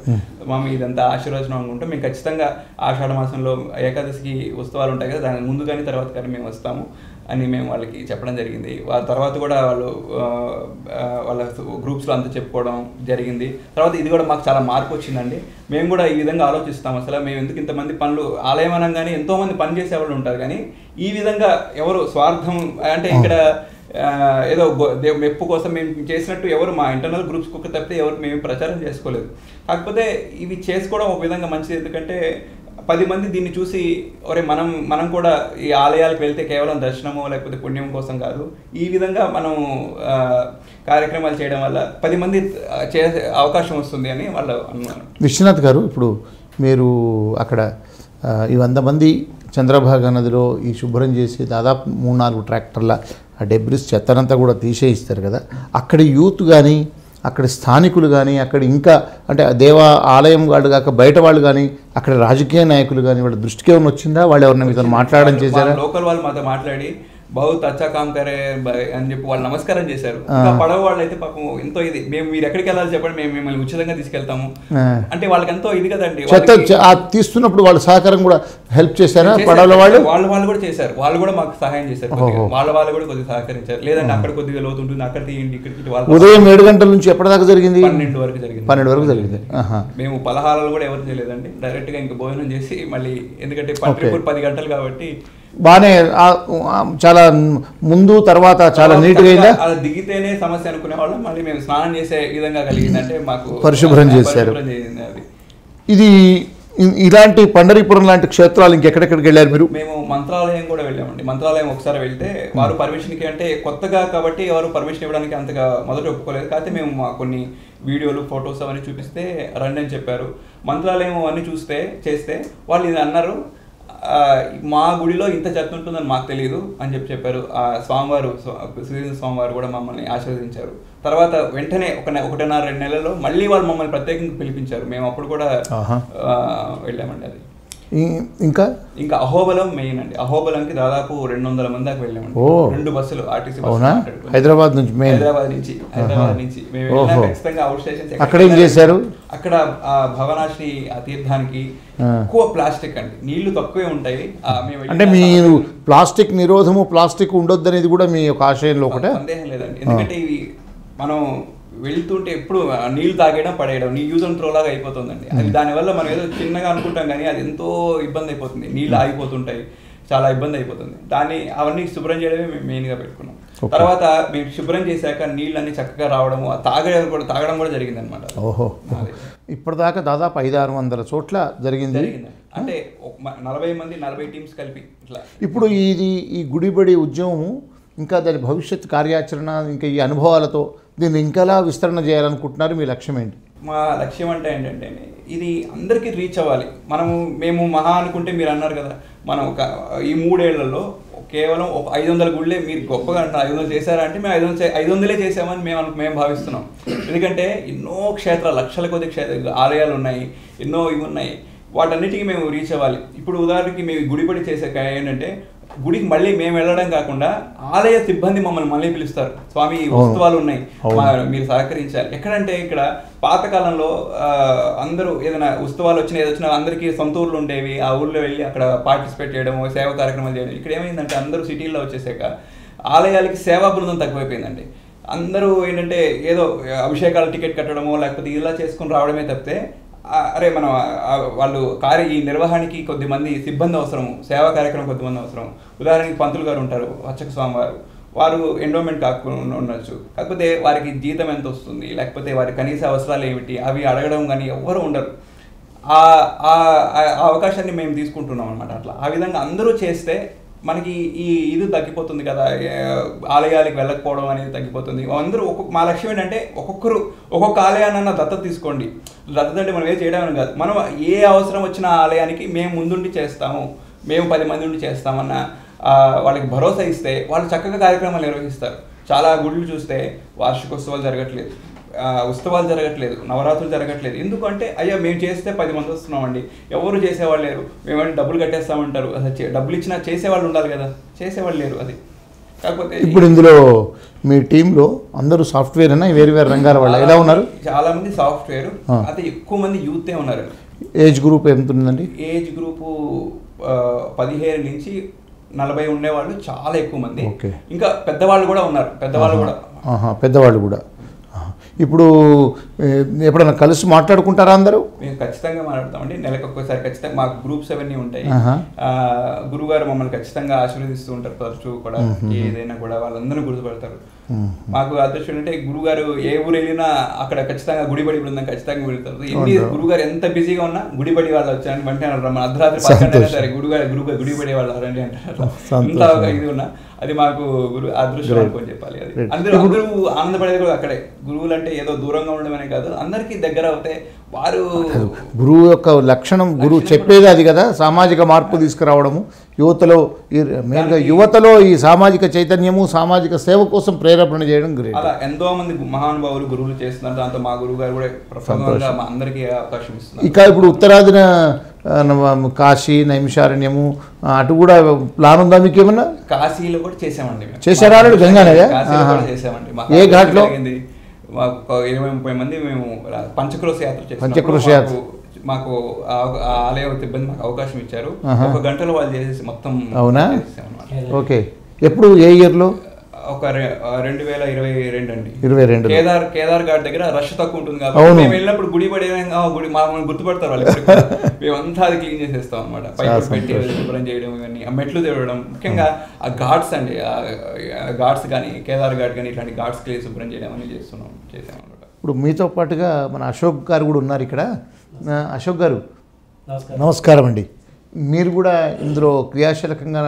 ఇదంతా ఆశీర్వచనం అనుకుంటే, మేము ఖచ్చితంగా ఆషాఢ మాసంలో ఏకాదశికి ఉత్సవాలు ఉంటాయి కదా, దాని ముందు కానీ తర్వాత కానీ మేము వస్తాము అని మేము వాళ్ళకి చెప్పడం జరిగింది. వాళ్ళ తర్వాత కూడా వాళ్ళ గ్రూప్స్లో అంతా చెప్పుకోవడం జరిగింది. తర్వాత ఇది కూడా మాకు చాలా మార్పు వచ్చిందండి. మేము కూడా ఈ విధంగా ఆలోచిస్తాం, అసలు మేము ఎందుకు ఇంతమంది పనులు, ఆలయం అనగానే ఎంతోమంది పని చేసేవాళ్ళు ఉంటారు, కానీ ఈ విధంగా ఎవరు స్వార్థం అంటే ఇక్కడ ఏదో మెప్పు కోసం మేము చేసినట్టు ఎవరు మా ఇంటర్నల్ గ్రూప్స్ కుక్క తప్పితే ఎవరు మేము ప్రచారం చేసుకోలేదు. కాకపోతే ఇవి చేసుకోవడం ఒక విధంగా మంచిది, ఎందుకంటే 10 మంది దీన్ని చూసి ఒరే మనం కూడా ఈ ఆలయాలకు వెళ్తే కేవలం దర్శనమో లేకపోతే పుణ్యం కోసం కాదు, ఈ విధంగా మనం కార్యక్రమాలు చేయడం వల్ల 10 మంది చేసే అవకాశం వస్తుంది అని వాళ్ళు అన్నారు. విశ్వనాథ్ గారు, ఇప్పుడు మీరు అక్కడ ఈ 100 మంది చంద్రభాగా నదిలో ఈ శుభ్రం చేసి దాదాపు 3-4 ట్రాక్టర్ల ఆ డెబ్రిస్ చెత్తనంతా కూడా తీసేయిస్తారు కదా, అక్కడి యూత్ కానీ అక్కడ స్థానికులు కానీ అక్కడ ఇంకా అంటే ఆలయం వాళ్ళు కాక బయట వాళ్ళు కానీ అక్కడ రాజకీయ నాయకులు కానీ వాళ్ళ దృష్టికి ఏమైనా వచ్చిందా? వాళ్ళు ఎవరైనా మీతో మాట్లాడడం చేశారా? లోకల్ వాళ్ళు మాతో మాట్లాడి బహుత్ అచ్చా కామ్ కరే అని చెప్పి వాళ్ళు నమస్కారం చేశారు. ఇంకా పడవ వాళ్ళు అయితే పాపం ఎంతో ఇది, మీరు ఎక్కడికి వెళ్ళాలి చెప్పండి, మేము మిమ్మల్ని ఉచితంగా తీసుకెళ్తాము అంటే వాళ్ళకి ఎంతో ఇది కదండి. తీస్తున్నప్పుడు వాళ్ళు సహకారం కూడా హెల్ప్ చేశారా? పడవల వాళ్ళు కూడా చేశారు, వాళ్ళు కూడా మాకు సహాయం చేశారు, వాళ్ళు కూడా కొద్దిగా సహకరించారు. లేదంటే అక్కడ కొద్దిగా లోతు ఉంటుంది, అక్కడ తీయండి ఇక్కడికి. ఉదయం 7 గంటల నుంచి ఎప్పటిదాకా జరిగింది? 12 వరకు జరిగింది. 12 వరకు జరిగింది. మేము పలహారాలు కూడా ఎవరు చేయలేదండి, డైరెక్ట్ గా ఇంకా భోజనం చేసి మళ్ళీ, ఎందుకంటే 10 గంటలు కాబట్టి బాగానే చాలా ముందు తర్వాత చాలా నీట్గా అయిందా? అలా దిగితేనే సమస్య అనుకునే వాళ్ళం, మళ్ళీ మేము స్నానం చేసే విధంగా కలిగిందంటే మాకు పరిశుభ్రం చేశారు. ఇది ఇలాంటి పండరీపురం లాంటి క్షేత్రాలు ఇంకెక్కడెక్కడికి వెళ్ళారు మీరు? మేము మంత్రాలయం కూడా వెళ్ళామండి. మంత్రాలయం ఒకసారి వెళ్తే వారు పర్మిషన్కి అంటే కొత్తగా కాబట్టి ఎవరు పర్మిషన్ ఇవ్వడానికి అంతగా మొదట ఒప్పుకోలేదు, కాకపోతే మేము కొన్ని వీడియోలు ఫొటోస్ అవన్నీ చూపిస్తే రండి అని చెప్పారు. మంత్రాలయం అవన్నీ చేస్తే వాళ్ళు ఇది అన్నారు, మా గుడిలో ఇంత చెత్త ఉంటుందని మాకు తెలియదు అని చెప్పారు. ఆ స్వామివారు కూడా మమ్మల్ని ఆశీర్వదించారు. తర్వాత వెంటనే 1.5-2 నెలల్లో మళ్ళీ వాళ్ళు మమ్మల్ని ప్రత్యేకంగా పిలిపించారు. మేము అప్పుడు కూడా వెళ్ళామండి. అది ఇంకా ఇంకా అహోబలం మెయిన్ అండి. అహోబలంకి దాదాపు 200 మంది దాకా వెళ్ళామండి. 2 బస్సులు ఆర్టీసీ అవునా? హైదరాబాద్ నుంచి మేము వెళ్ళినా ఖచ్చితంగా అవుట్ స్టేషన్స్. అక్కడ ఏం చేశారు? అక్కడ భవనాశ్రీ తీర్థానికి ఎక్కువ ప్లాస్టిక్ అండి, నీళ్లు తక్కువే ఉంటాయి. అంటే మీరు ప్లాస్టిక్ నిరోధము, ప్లాస్టిక్ ఉండొద్దు అనేది కూడా మీ యొక్క ఆశయంలో ఒకటే? సందేహం లేదండి. ఎందుకంటే ఇవి మనం వెళ్తుంటే ఎప్పుడు నీళ్లు తాగేయడం పడేయడం, నీ యూజ్ అండ్ త్రో లాగా అయిపోతుందండి. అది దానివల్ల మనం ఏదో చిన్నగా అనుకుంటాం కానీ అది ఎంతో ఇబ్బంది అయిపోతుంది. నీళ్ళు ఆగిపోతుంటాయి, చాలా ఇబ్బంది అయిపోతుంది. అవన్నీ శుభ్రం చేయడమే మేము మెయిన్గా పెట్టుకున్నాం. తర్వాత మేము శుభ్రం చేశాక నీళ్ళన్నీ చక్కగా రావడము, తాగడం కూడా జరిగింది అనమాట. ఓహో, ఇప్పటిదాకా దాదాపు 500-600 చోట్ల జరిగింది. అంటే 40 మంది 40 టీమ్స్ కలిపి ఇట్లా. ఇప్పుడు ఈ గుడిబడి ఉద్యమం ఇంకా దాని భవిష్యత్ కార్యాచరణ, ఇంకా ఈ అనుభవాలతో దీన్ని ఇంకెలా విస్తరణ చేయాలనుకుంటున్నారు? మీ లక్ష్యం ఏంటి? మా లక్ష్యం అంటే ఏంటంటే ఇది అందరికీ రీచ్ అవ్వాలి. మేము మహా అనుకుంటే మీరు అన్నారు కదా, మనం ఈ 3 ఏళ్లలో కేవలం ఒక 500 గుళ్ళే మీరు గొప్పగా అంటారు. 500 చేశారా అంటే మేము 500 చేసామని మేము భావిస్తున్నాం. ఎందుకంటే ఎన్నో క్షేత్రాలు, లక్షల కొద్ది ఆలయాలు ఉన్నాయి, ఎన్నో ఇవి ఉన్నాయి. వాటన్నిటికీ మేము రీచ్ అవ్వాలి. ఇప్పుడు ఉదాహరణకి మేము గుడిబడి చేసాక ఏంటంటే, గుడికి మళ్ళీ మేము వెళ్ళడం కాకుండా ఆలయ సిబ్బంది మమ్మల్ని మళ్ళీ పిలుస్తారు. స్వామి ఉత్సవాలు ఉన్నాయి, మీరు సహకరించాలి. ఎక్కడంటే ఇక్కడ పాతకాలంలో అందరూ ఏదైనా ఉత్సవాలు వచ్చినా అందరికీ సొంత ఊర్లు ఉండేవి. ఆ ఊర్లో వెళ్ళి అక్కడ పార్టిసిపేట్ చేయడం, సేవా కార్యక్రమాలు చేయడం. ఇక్కడ ఏమైందంటే అందరూ సిటీల్లో వచ్చేసాక ఆలయాలకి సేవా బృందం తక్కువైపోయిందండి. అందరూ ఏంటంటే ఏదో అభిషేకాల టికెట్ కట్టడమో లేకపోతే ఇలా చేసుకుని రావడమే తప్పితే, అరే మనం ఈ నిర్వహణకి కొద్దిమంది సిబ్బంది అవసరం, సేవా కార్యక్రమం కొద్దిమంది అవసరం. ఉదాహరణకి పంతులు గారు ఉంటారు, అర్చక స్వామి వారు ఎండోమెంట్ కాకుండా ఉండొచ్చు, కాకపోతే వారికి జీతం ఎంత వస్తుంది, లేకపోతే వారి కనీస అవసరాలు ఏమిటి అవి అడగడం కానీ ఎవ్వరు ఉండరు. ఆ అవకాశాన్ని మేము తీసుకుంటున్నాం అనమాట. అట్లా ఆ విధంగా అందరూ చేస్తే మనకి ఇది తగ్గిపోతుంది కదా, ఆలయాలకు వెళ్ళకపోవడం అనేది తగ్గిపోతుంది. అందరూ మా లక్ష్యం ఏంటంటే ఒక్కొక్క ఆలయాన్న దత్తత తీసుకోండి. దత్తత అంటే మనం ఏం చేయడం కాదు, మనం ఏ అవసరం వచ్చిన ఆలయానికి మేము ముందుండి చేస్తాము, మేము 10 మంది ఉండి చేస్తామన్న వాళ్ళకి భరోసా ఇస్తే వాళ్ళు చక్కగా కార్యక్రమాలు నిర్వహిస్తారు. చాలా గుళ్ళు చూస్తే వార్షికోత్సవాలు జరగట్లేదు, ఉత్సవాలు జరగట్లేదు, నవరాత్రులు జరగట్లేదు. ఎందుకంటే అయ్యా మేము చేస్తే 10 మంది వస్తున్నామండి, ఎవరు చేసేవాళ్ళు లేరు, మేమంటే డబ్బులు కట్టేస్తామంటారు. అసలు డబ్బులు ఇచ్చినా చేసేవాళ్ళు ఉండాలి కదా, చేసేవాళ్ళు లేరు. అది కాకపోతే ఇప్పుడు ఇందులో మీ టీంలో అందరూ సాఫ్ట్వేర్ అయినా వేరు వేరు రంగాల వాళ్ళు ఎలా ఉన్నారు? చాలా మంది సాఫ్ట్వేర్, అయితే ఎక్కువ మంది యూతే ఉన్నారు. ఏజ్ గ్రూప్ ఎంత ఉందండి? ఏజ్ గ్రూపు 17 నుంచి 40 ఉండేవాళ్ళు చాలా ఎక్కువ మంది. ఇంకా పెద్దవాళ్ళు కూడా ఉన్నారు. పెద్దవాళ్ళు కూడా. ఇప్పుడు ఎప్పుడైనా కలిసి మాట్లాడుకుంటారా అందరూ? మేము ఖచ్చితంగా మాట్లాడతామండి. నెలకు ఒక్కసారి ఖచ్చితంగా మాకు గ్రూప్స్ అవన్నీ ఉంటాయి. గురుగారు మమ్మల్ని ఖచ్చితంగా ఆశీర్వదిస్తూ ఉంటారు. తరచూ కూడా ఏదైనా కూడా వాళ్ళందరూ గుర్తుపడతారు. మాకు అదృష్టం అంటే గురుగారు ఏ ఊరు వెళ్ళినా అక్కడ ఖచ్చితంగా గుడిబడి బృందం ఖచ్చితంగా వెళ్తారు. గురుగారు ఎంత బిజీగా ఉన్నా గుడిబడి వాళ్ళు వచ్చారని వెంటనే మన అర్ధరాత్రి 10 సరే గుడిబడి వాళ్ళు రండి అంటారు. ఇంత ఇది ఉన్నా అది మాకు అదృష్టం అనుకోని చెప్పాలి. అది అందరూ ఆనందపడేది కూడా అక్కడే. గురువులు అంటే ఏదో దూరంగా ఉండడమనే కాదు, అందరికీ దగ్గర అవుతే వారు గురువు యొక్క లక్షణం, గురువు చెప్పేది అది కదా, సామాజిక మార్పు తీసుకురావడము, యువతలో ఈ సామాజిక చైతన్యము, సామాజిక సేవ కోసం ప్రేరేపణ చేయడం గ్రేట్. అలా ఎంతో మంది మహానుభావులు గురువులు చేస్తున్నారు. దాంతో మా గురువు గారు కూడా ప్రపంచంగా మా అందరికీ అవకాశం ఇస్తున్నారు. ఇక ఇప్పుడు ఉత్తరాదిన కాశీ, నైమిషారణ్యము అటు కూడా ప్లాన్ ఉందా మీకు ఏమన్నా? కాశీలో కూడా చేసామండి. చేశారా? గంగానే చేసామండి. ఏ ఘాట్లో? మాకు 20-30 మంది మేము పంచక్రోశ యాత్ర చేసాం. పంచక్రోశ యాత్ర మాకు ఆలయ సిబ్బంది మాకు అవకాశం ఇచ్చారు. 1 గంటలో వాళ్ళు చేసేసి మొత్తం. అవునా? ఓకే. ఎప్పుడు ఏ ఇయర్లో? ఒక 2022 అండి. 22 కేదార్ ఘాట్ దగ్గర రష్ తక్కువ ఉంటుంది కాబట్టి మేము వెళ్ళినప్పుడు గుడి మమ్మల్ని గుర్తుపడతారు వాళ్ళు. మేమంతా అది క్లీన్ చేసేస్తాం అనమాట. పైపు పెట్టి శుభ్రం చేయడం, ఇవన్నీ ఆ మెట్లు తిరగడం, ముఖ్యంగా ఆ ఘాట్స్ అండి, ఘాట్స్ కానీ కేదార్ ఘాట్ కానీ ఇట్లాంటి ఘాట్స్ క్లీన్ శుభ్రం చేయడం అని చేసాం అనమాట. ఇప్పుడు మీతో పాటుగా మన అశోక్ గారు కూడా ఉన్నారు ఇక్కడ. అశోక్ గారు నమస్కారం అండి. మీరు కూడా ఇందులో క్రియాశీలకంగా